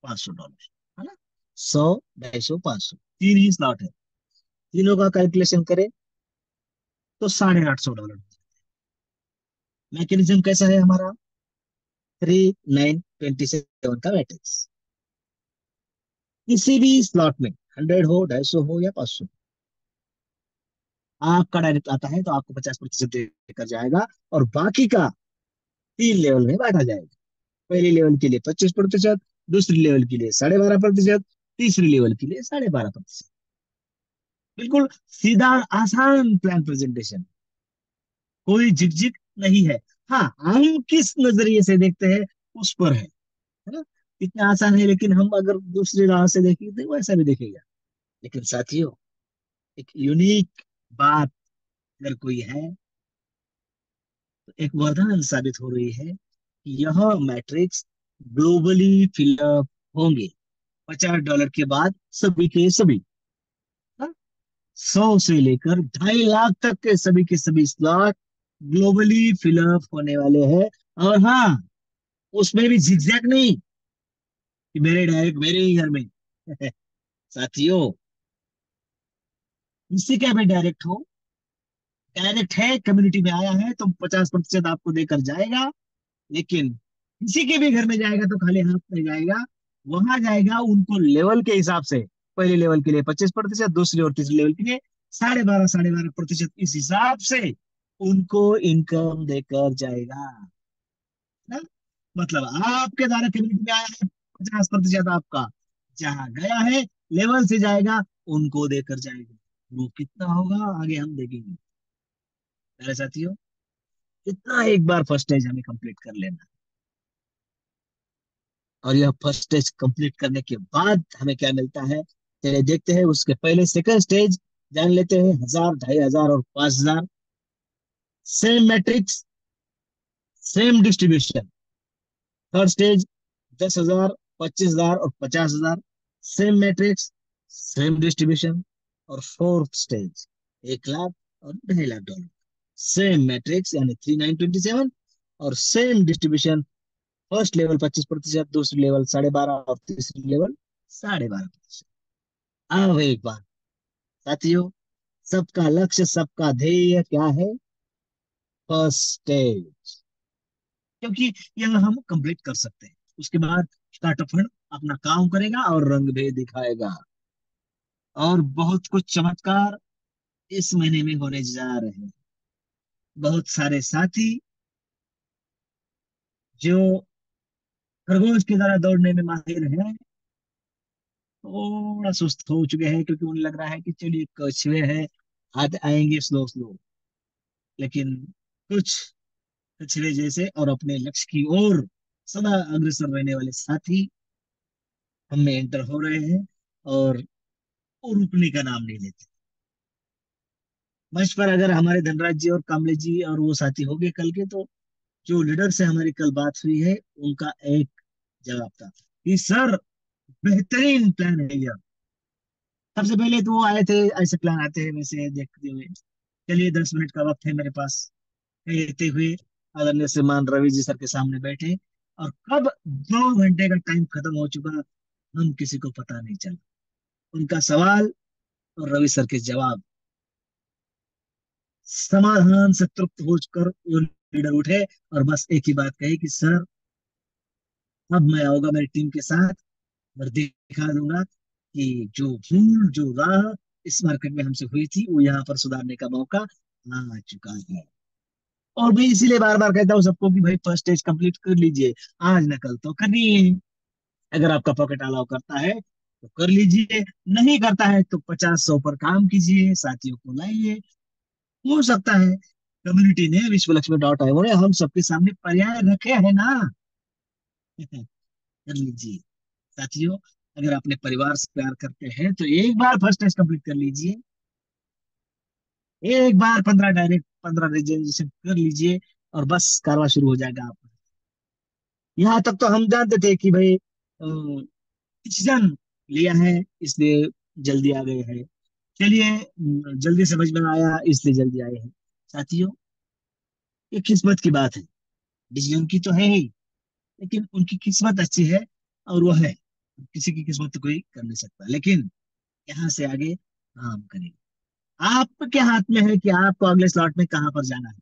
$500, है ना। 100, 250, 500, 3 ही स्लॉट है। तीनों का कैलकुलेशन करें तो $850। मैकेनिज्म कैसा है हमारा? 3927 का मैट्रिक्स। किसी भी स्लॉट में 100 हो, 250 हो या 500, आपका डायरेक्ट आता है तो आपको 50% देकर जाएगा, और बाकी का 3 लेवल में बांटा जाएगा। पहली लेवल के लिए 25%, दूसरी लेवल के लिए 12.5%, तीसरी लेवल के लिए 12.5%। बिल्कुल सीधा, आसान प्लान प्रेजेंटेशन, कोई झिकझिक नहीं है। हाँ, हम किस नजरिए से देखते हैं उस पर है ना। इतना आसान है, लेकिन हम अगर दूसरी राह से देखेंगे तो वैसा भी देखेगा। लेकिन साथियों, एक यूनिक बात अगर कोई है तो एक वरदान साबित हो रही है कि यह मैट्रिक्स ग्लोबली फिलअप होंगे। $50 के बाद सभी के सभी, हाँ? 100 से लेकर 2.5 लाख तक के सभी स्लॉट ग्लोबली फिलअप होने वाले हैं। और हाँ, उसमें भी zigzag नहीं कि मेरे डायरेक्ट मेरे ही घर में साथियों, इससे क्या मैं डायरेक्ट हो, डायरेक्ट है, कम्युनिटी में आया है तो 50% आपको देकर जाएगा। लेकिन किसी के भी घर में जाएगा तो खाली हाथ नहीं जाएगा, वहां जाएगा उनको लेवल के हिसाब से। पहले लेवल के लिए 25%, दूसरे और तीसरे लेवल के लिए 12.5% इस हिसाब से उनको इनकम देकर जाएगा ना। मतलब आपके द्वारा कम्युनिटी में आया है, 50% आपका जहां गया है लेवल से जाएगा, उनको देकर जाएगा। वो कितना होगा आगे हम देखेंगे मेरे साथियों। इतना एक बार फर्स्ट स्टेज हमें कंप्लीट कर लेना, और यह फर्स्ट स्टेज कंप्लीट करने के बाद हमें क्या मिलता है चलिए देखते हैं। उसके पहले सेकंड स्टेज जान लेते हैं। 1000, 2500 और 5000। Same matrix, same distribution. Third stage 10,000, 25,000 और 50,000। Same matrix, same distribution. और फोर्थ स्टेज 1 लाख और $2.5 लाख। सेम मैट्रिक्स यानी 3927 और सेम डिस्ट्रीब्यूशन। फर्स्ट लेवल 25%, दूसरी लेवल 12.5 और तीसरी लेवल 12.5%। अब एक बार साथियों, सबका लक्ष्य, सबका ध्येय क्या है? फर्स्ट स्टेज, क्योंकि यह हम कंप्लीट कर सकते हैं। उसके बाद स्टार्टअप फंड अपना काम करेगा और रंग भी दिखाएगा। और बहुत कुछ चमत्कार इस महीने में होने जा रहे हैं। बहुत सारे साथी जो खरगोश की तरह दौड़ने में माहिर हैं, थोड़ा सुस्त हो चुके हैं, क्योंकि उन्हें लग रहा है कि चलिए कछुए हैं, हाथ आएंगे स्लो स्लो। लेकिन कुछ कछुए जैसे और अपने लक्ष्य की ओर सदा अग्रसर रहने वाले साथी हम में एंटर हो रहे हैं, और वो रुकने का नाम नहीं लेते। मंच पर अगर हमारे धनराज जी और कामले जी और वो साथी हो गए कल के, तो जो लीडर से हमारी कल बात हुई है, उनका एक जवाब था कि सर, बेहतरीन प्लान है यह। सबसे पहले तो वो आए थे, ऐसे प्लान आते हैं वैसे देखते हुए, चलिए 10 मिनट का वक्त है मेरे पास कहते हुए आदरणीय श्रीमान रवि जी सर के सामने बैठे। और कब 2 घंटे का टाइम खत्म हो चुका, हम किसी को पता नहीं चला। उनका सवाल और रवि सर के जवाब, समाधान से तृप्त होकर वो लीडर उठे और बस एक ही बात कही कि सर, अब मैं आऊंगा मेरी टीम के साथ और दिखा दूंगा कि जो भूल, जो राह इस मार्केट में हमसे हुई थी वो यहाँ पर सुधारने का मौका आ चुका है। और मैं इसीलिए बार बार कहता हूँ सबको कि भाई फर्स्ट स्टेज कंप्लीट कर लीजिए, आज न कल तो करनी है। अगर आपका पॉकेट अलाउ करता है तो कर लीजिए, नहीं करता है तो 50-100 पर काम कीजिए, साथियों को लाइए। हो सकता है कम्युनिटी ने, विश्व लक्ष्मी डॉट आईओ ने हम सबके सामने पर्याय रखे हैं ना। कर लीजिए साथियों। अगर अपने परिवार से प्यार करते हैं तो एक बार फर्स्ट टेस्ट कंप्लीट कर लीजिए, एक बार 15 रिजर्वेशन कर लीजिए, और बस कारवा शुरू हो जाएगा आपका। यहाँ तक तो हम जानते थे कि भाई डिसीजन लिया है इसलिए जल्दी आ गए हैं। चलिए, जल्दी समझ में आया इसलिए जल्दी आए हैं। साथियों, ये किस्मत की बात है। डिसीजन की तो है ही, लेकिन उनकी किस्मत अच्छी है, और वो है। किसी की किस्मत तो कोई कर नहीं सकता, लेकिन यहाँ से आगे काम करेंगे। आपके हाथ में है कि आपको अगले स्लॉट में कहाँ पर जाना है।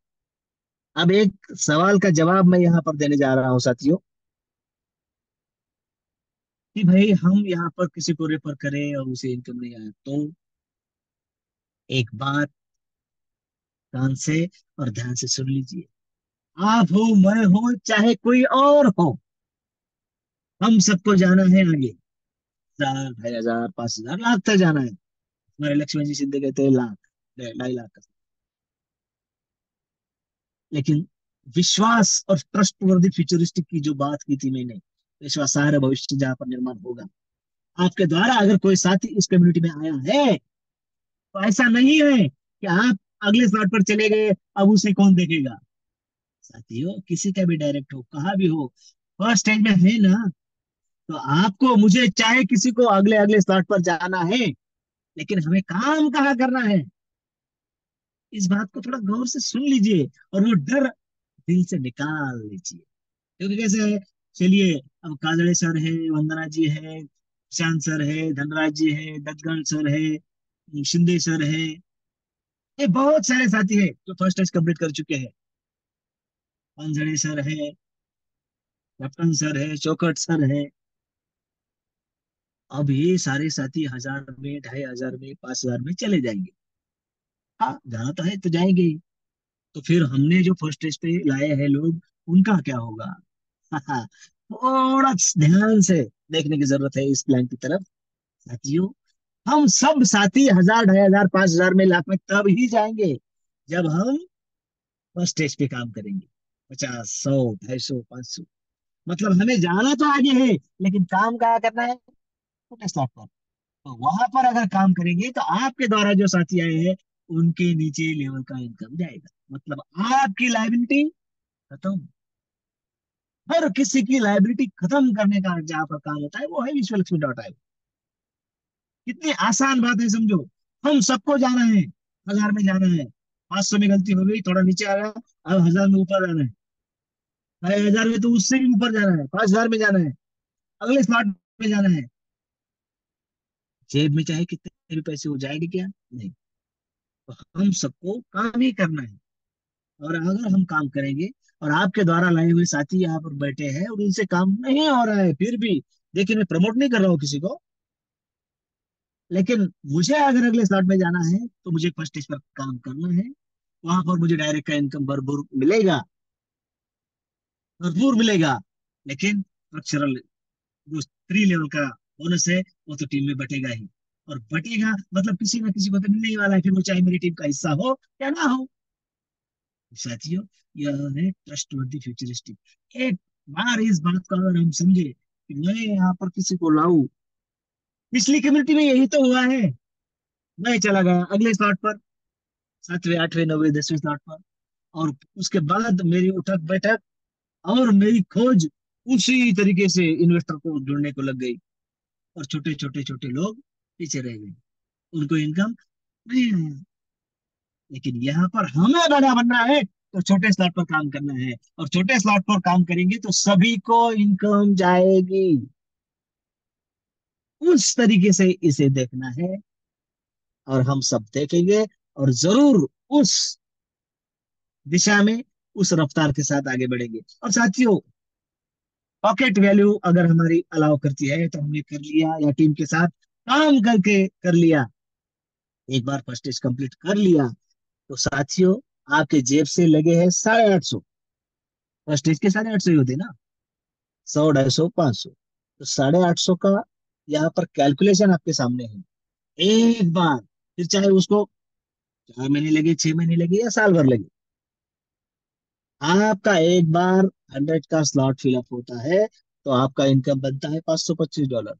अब एक सवाल का जवाब मैं यहाँ पर देने जा रहा हूँ साथियों, कि भाई हम यहाँ पर किसी को रेफर करें और उसे इनकम नहीं आया तो एक बात कान से और ध्यान से सुन लीजिए। आप हो, मैं हो, चाहे कोई और हो, हम सबको जाना है आगे। 1000, 2500, 5000, लाख तक जाना है। हमारे लक्ष्मण जी सीधे कहते हैं लाख, 2.5 लाख का। लेकिन विश्वास और ट्रस्ट वर्दी फ्यूचरिस्टिक की जो बात की थी मैंने, विश्वासार्ह भविष्य जहाँ पर निर्माण होगा। आपके द्वारा अगर कोई साथी इस कम्युनिटी में आया है तो ऐसा नहीं है कि आप अगले स्लॉट पर चले गए, अब उसे कौन देखेगा। साथियों, किसी का भी डायरेक्ट हो, कहाँ भी हो, फर्स्ट स्टेज में है ना, तो आपको, मुझे, चाहे किसी को अगले अगले स्लॉट पर जाना है, लेकिन हमें काम कहाँ करना है। इस बात को थोड़ा गौर से सुन लीजिए, और वो डर दिल से निकाल लीजिए। क्योंकि कैसे है, चलिए, अब काजड़े सर है, वंदना जी है, शांत सर है, धनराज जी है, दत्तगण सर है, शिंदे सर है, ये बहुत सारे साथी है जो फर्स्ट टेस्ट कंप्लीट कर चुके हैं। अंजड़े सर है, कैप्टन सर है, चौकट सर है। अब ये सारे साथी 1000 में, 2500 में, 5000 में चले जाएंगे। हाँ, जाना तो है तो जाएंगे ही। तो फिर हमने जो फर्स्ट टेस्ट पे लाए हैं लोग, उनका क्या होगा। थोड़ा ध्यान से देखने की जरूरत है इस प्लान की तरफ साथियों। हम सब साथी 1000, 2500, 5000 में, लाख में तब ही जाएंगे जब हम फर्स्ट स्टेज पे काम करेंगे। 50, 100, 250, 500, मतलब हमें जाना तो आगे है, लेकिन काम कहाँ करना है, छोटे स्लॉट पर। तो वहां पर अगर काम करेंगे तो आपके द्वारा जो साथी आए हैं उनके नीचे लेवल का इनकम जाएगा, मतलब आपकी लाइबिलिटी खत्म। हर किसी की लाइबिलिटी खत्म करने का जहां पर काम होता है वो है विश्व लक्ष्मी डॉट आई। कितनी आसान बात है, समझो। हम सबको जाना है, 1000 में जाना है, 500 में गलती हो गई, थोड़ा नीचे आ गया, अब 1000 में ऊपर जाना है, 2000 में तो उससे भी ऊपर जाना है, 5000 में जाना है, अगले स्लॉट में जाना है। जेब में चाहे कितने भी पैसे हो, जाएंगे क्या, नहीं। तो हम सबको काम ही करना है। और अगर हम काम करेंगे, और आपके द्वारा लाए हुए साथी यहाँ पर बैठे हैं और उनसे काम नहीं हो रहा है फिर भी, देखिए मैं प्रमोट नहीं कर रहा हूँ किसी को, लेकिन मुझे अगर अगले स्लॉट में जाना है तो मुझे फर्स्ट स्टेज पर काम करना है। वहां पर मुझे डायरेक्ट का इनकम भरपूर मिलेगा, भरपूर मिलेगा। लेकिन स्ट्रक्चरल जो 3 लेवल का बोनस है वो तो टीम में बटेगा ही, और बटेगा मतलब किसी ना किसी को तो मिलने ही वाला है, फिर वो चाहे मेरी टीम का हिस्सा हो या ना हो। साथियों, यह है ट्रस्टवर्दी फ्यूचरिस्टिक। एक बार इस बात को अगर हम समझे कि मैं यहाँ पर किसी को लाऊं, पिछली कम्युनिटी में यही तो हुआ है। मैं चला गया अगले स्लॉट पर, 7वें, 8वें, 9वें, 10वें स्लॉट पर, और उसके बाद मेरी उठक बैठक और मेरी खोज उसी तरीके से इन्वेस्टर को जुड़ने को लग गई, और छोटे छोटे छोटे लोग पीछे रह गए, उनको इनकम नहीं आया। लेकिन यहाँ पर हमें बड़ा बनना है तो छोटे स्लॉट पर काम करना है, और छोटे स्लॉट पर काम करेंगे तो सभी को इनकम जाएगी। उस तरीके से इसे देखना है, और हम सब देखेंगे, और जरूर उस दिशा में, उस रफ्तार के साथ आगे बढ़ेंगे। और साथियों, पॉकेट वैल्यू अगर हमारी अलाउ करती है तो हमने कर लिया, या टीम के साथ काम करके कर लिया, एक बार फर्स्ट स्टेज कंप्लीट कर लिया तो साथियों आपके जेब से लगे हैं 850। फर्स्ट स्टेज के 850 ही होते ना, 100, 250, 500, तो 850 का यहाँ पर कैलकुलेशन आपके सामने है। एक बार, फिर चाहे उसको 4 महीने लगे, 6 महीने लगे या साल भर लगे, आपका एक बार 100 का स्लॉट फिलअप होता है तो आपका इनकम बनता है $525।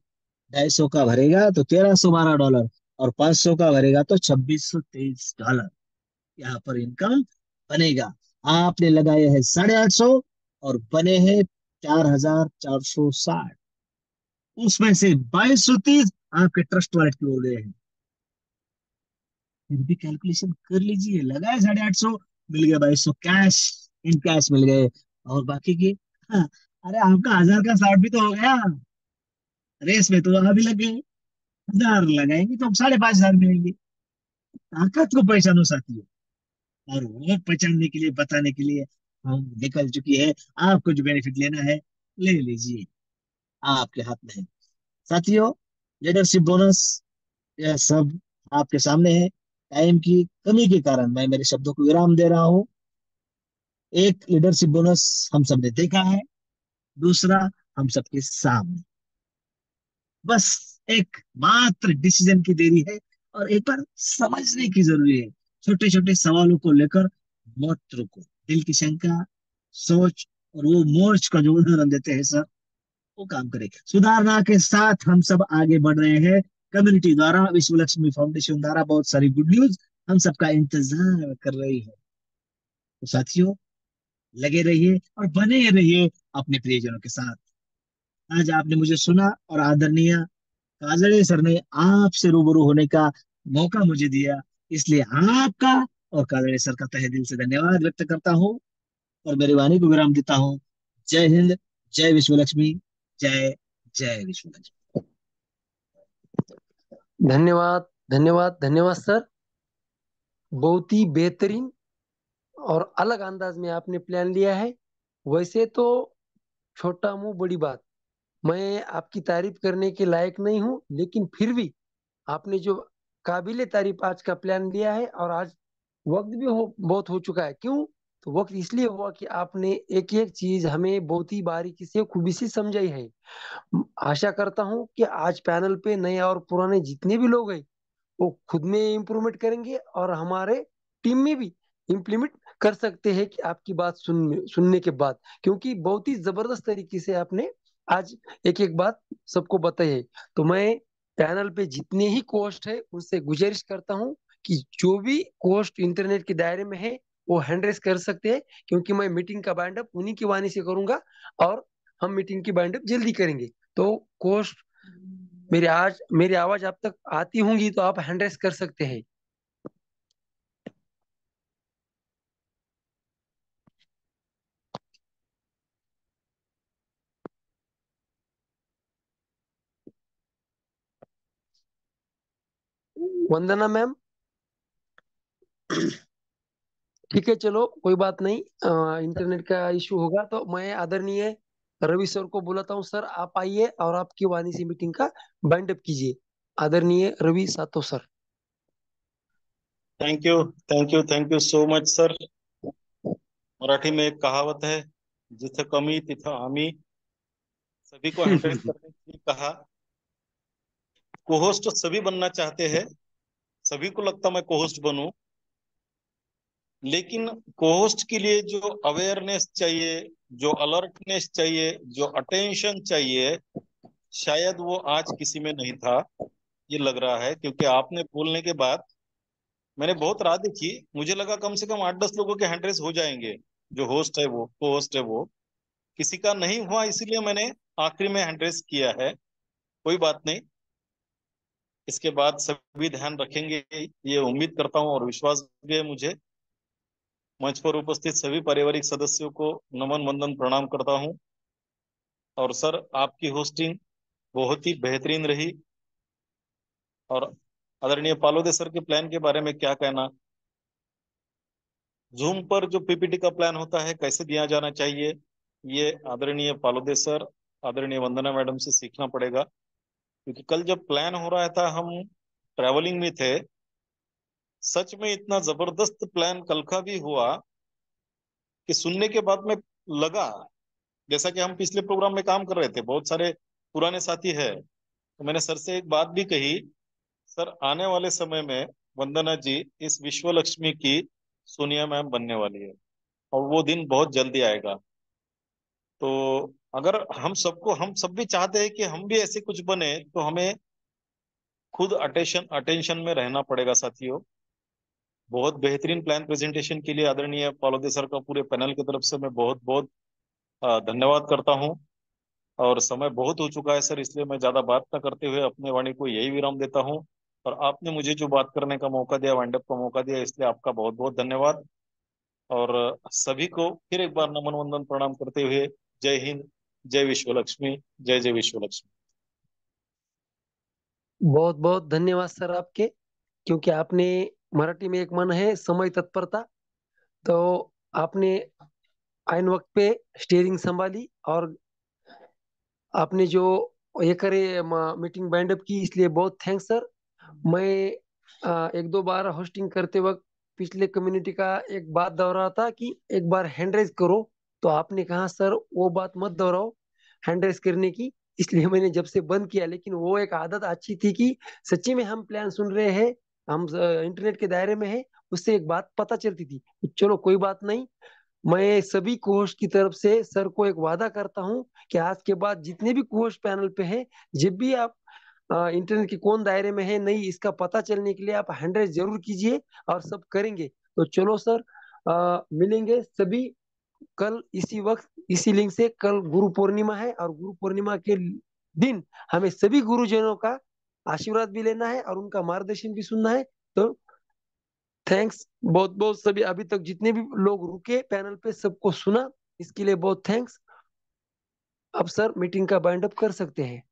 250 का भरेगा तो $1312, और 500 का भरेगा तो $2623। यहाँ पर इनकम बनेगा। आपने लगाए हैं 850 और बने हैं 4460, उसमें से 2230 आपके ट्रस्ट वॉलेट की ओर गए हैं। फिर भी कैलकुलेशन कर लीजिए, लगाए 850, मिल गया 2200 कैश, इन कैश मिल गए। और बाकी की, हाँ, अरे आपका 1000 का स्लॉट भी तो हो गया, रेस में तो वहां भी लग गए। 1000 लगाएंगे तो 5500 मिलेंगे। ताकत को पहचानो साथियों, और वो पहचानने के लिए, बताने के लिए हम निकल चुकी है। आपको जो बेनिफिट लेना है ले लीजिए, आपके हाथ में है साथियों। लीडरशिप बोनस, यह सब आपके सामने है। टाइम की कमी के कारण मैं मेरे शब्दों को विराम दे रहा हूँ। एक लीडरशिप बोनस हम सबने देखा है, दूसरा हम सबके सामने, बस एक मात्र डिसीजन की देरी है और एक बार समझने की जरूरी है। छोटे छोटे सवालों को लेकर मत रुको, दिल की शंका, सोच और वो मोर्च का जो उदाहरण देते हैं सर, वो काम करे। सुधारना के साथ हम सब आगे बढ़ रहे हैं। कम्युनिटी द्वारा, विश्व लक्ष्मी फाउंडेशन द्वारा बहुत सारी गुड न्यूज हम सबका इंतजार कर रही है। तो साथियों, लगे रहिए और बने रहिए अपने प्रियजनों के साथ। आज आपने मुझे सुना और आदरणीय काजड़े सर ने आपसे रूबरू होने का मौका मुझे दिया, इसलिए आपका और काजड़े सर का तहे दिल से धन्यवाद व्यक्त करता हूँ और मेरी वाणी को विराम देता हूँ। जय हिंद, जय विश्व लक्ष्मी, जय जय विश्व लक्ष्मी। धन्यवाद, धन्यवाद, धन्यवाद सर। बहुत ही बेहतरीन और अलग अंदाज में आपने प्लान लिया है। वैसे तो छोटा मुंह बड़ी बात, मैं आपकी तारीफ करने के लायक नहीं हूँ, लेकिन फिर भी आपने जो काबिले तारीफ आज का प्लान लिया है, और आज वक्त भी बहुत हो चुका है। क्यों? तो वक्त इसलिए हुआ कि आपने एक एक चीज हमें बहुत ही बारीकी से, खूबी से समझाई है। आशा करता हूँ कि आज पैनल पे नए और पुराने जितने भी लोग हैं, वो खुद में इम्प्रूवमेंट करेंगे और हमारे टीम में भी इम्प्लीमेंट कर सकते हैं कि आपकी बात सुनने के बाद, क्योंकि बहुत ही जबरदस्त तरीके से आपने आज एक एक बात सबको बताई है। तो मैं पैनल पे जितने ही कोस्ट है उनसे गुजारिश करता हूँ कि जो भी कोस्ट इंटरनेट के दायरे में है वो हैंड रेस कर सकते हैं, क्योंकि मैं मीटिंग का बाइंड अप उन्हीं की वाणी से करूंगा और हम मीटिंग की बाइंड अप जल्दी करेंगे। तो कोस्ट, मेरी आवाज आप तक आती होंगी तो आप हैंड रेस कर सकते हैं। वंदना मैम, ठीक है, चलो कोई बात नहीं। इंटरनेट का इशू होगा तो मैं आदरणीय रवि सर को बुलाता हूँ। सर आप आइए और आपकी वाणी से मीटिंग का बाइंड अप कीजिए। आदरणीय रवि सातो sir. Thank you, thank you, thank you so much sir. Marathi में एक कहावत है, जिथं कमी तिथं आम्ही। सभी को हैंडल करने के लिए कहा। कोहोस्ट सभी बनना चाहते हैं, सभी को लगता मैं कोहोस्ट बनूं, लेकिन कोहोस्ट के लिए जो अवेयरनेस चाहिए, जो अलर्टनेस चाहिए, जो अटेंशन चाहिए, शायद वो आज किसी में नहीं था। ये लग रहा है, क्योंकि आपने बोलने के बाद मैंने बहुत राह देखी। मुझे लगा कम से कम 8-10 लोगों के हैंड हो जाएंगे, जो होस्ट है वो, को होस्ट है वो। किसी का नहीं हुआ, इसीलिए मैंने आखिरी में हैंड किया है। कोई बात नहीं, इसके बाद सभी ध्यान रखेंगे, ये उम्मीद करता हूँ और विश्वास भी है मुझे। मंच पर उपस्थित सभी पारिवारिक सदस्यों को नमन वंदन प्रणाम करता हूँ। और सर, आपकी होस्टिंग बहुत ही बेहतरीन रही। और आदरणीय पालोदे सर के प्लान के बारे में क्या कहना। जूम पर जो पीपीटी का प्लान होता है, कैसे दिया जाना चाहिए, ये आदरणीय पालोदे सर, आदरणीय वंदना मैडम से सीखना पड़ेगा। क्योंकि कल जब प्लान हो रहा था, हम ट्रैवलिंग में थे, सच में इतना जबरदस्त प्लान कल का भी हुआ कि सुनने के बाद में लगा, जैसा कि हम पिछले प्रोग्राम में काम कर रहे थे, बहुत सारे पुराने साथी है, तो मैंने सर से एक बात भी कही, सर आने वाले समय में वंदना जी इस विश्व लक्ष्मी की सोनिया मैम बनने वाली है, और वो दिन बहुत जल्दी आएगा। तो अगर हम सब भी चाहते हैं कि हम भी ऐसे कुछ बने, तो हमें खुद अटेंशन अटेंशन में रहना पड़ेगा साथियों। बहुत बेहतरीन प्लान प्रेजेंटेशन के लिए आदरणीय पालोदे सर का पूरे पैनल की तरफ से मैं बहुत बहुत धन्यवाद करता हूँ। और समय बहुत हो चुका है सर, इसलिए मैं ज्यादा बात न करते हुए अपने वाणी को यही विराम देता हूँ। और आपने मुझे जो बात करने का मौका दिया, वाइंड अप का मौका दिया, इसलिए आपका बहुत बहुत धन्यवाद। और सभी को फिर एक बार नमन वंदन प्रणाम करते हुए, जय हिंद, जय विश्व लक्ष्मी, जय जय विश्व लक्ष्मी। बहुत बहुत धन्यवाद सर आपके, क्योंकि आपने, मराठी में एक मन है समय तत्परता, तो आपने आइन वक्त पे स्टीयरिंग संभाली और आपने जो ये करे मीटिंग बाइंड अप की, इसलिए बहुत थैंक्स सर। मैं एक दो बार होस्टिंग करते वक्त पिछले कम्युनिटी का एक बात दोहरा था कि एक बार हैंड रेज करो, तो आपने कहा सर वो बात मत दोहराओ हैंड रेज करने की, इसलिए मैंने जब से बंद किया। लेकिन वो एक आदत अच्छी थी कि सच्ची में हम प्लान सुन रहे हैं, हम इंटरनेट के दायरे में है, उससे एक बात पता चलती थी। चलो कोई बात नहीं, मैं सभी कोच की तरफ से सर को एक वादा करता हूं कि आज के बाद जितने भी कोच पैनल पे हैं, जब भी आप इंटरनेट के कौन दायरे में है नहीं, इसका पता चलने के लिए आप हैंडल जरूर कीजिए, और सब करेंगे। तो चलो सर, मिलेंगे सभी कल इसी वक्त इसी लिंक से। कल गुरु पूर्णिमा है, और गुरु पूर्णिमा के दिन हमें सभी गुरुजनों का आशीर्वाद भी लेना है और उनका मार्गदर्शन भी सुनना है। तो थैंक्स बहुत बहुत, सभी अभी तक जितने भी लोग रुके पैनल पे सबको सुना, इसके लिए बहुत थैंक्स। अब सर मीटिंग का बाइंड अप कर सकते हैं।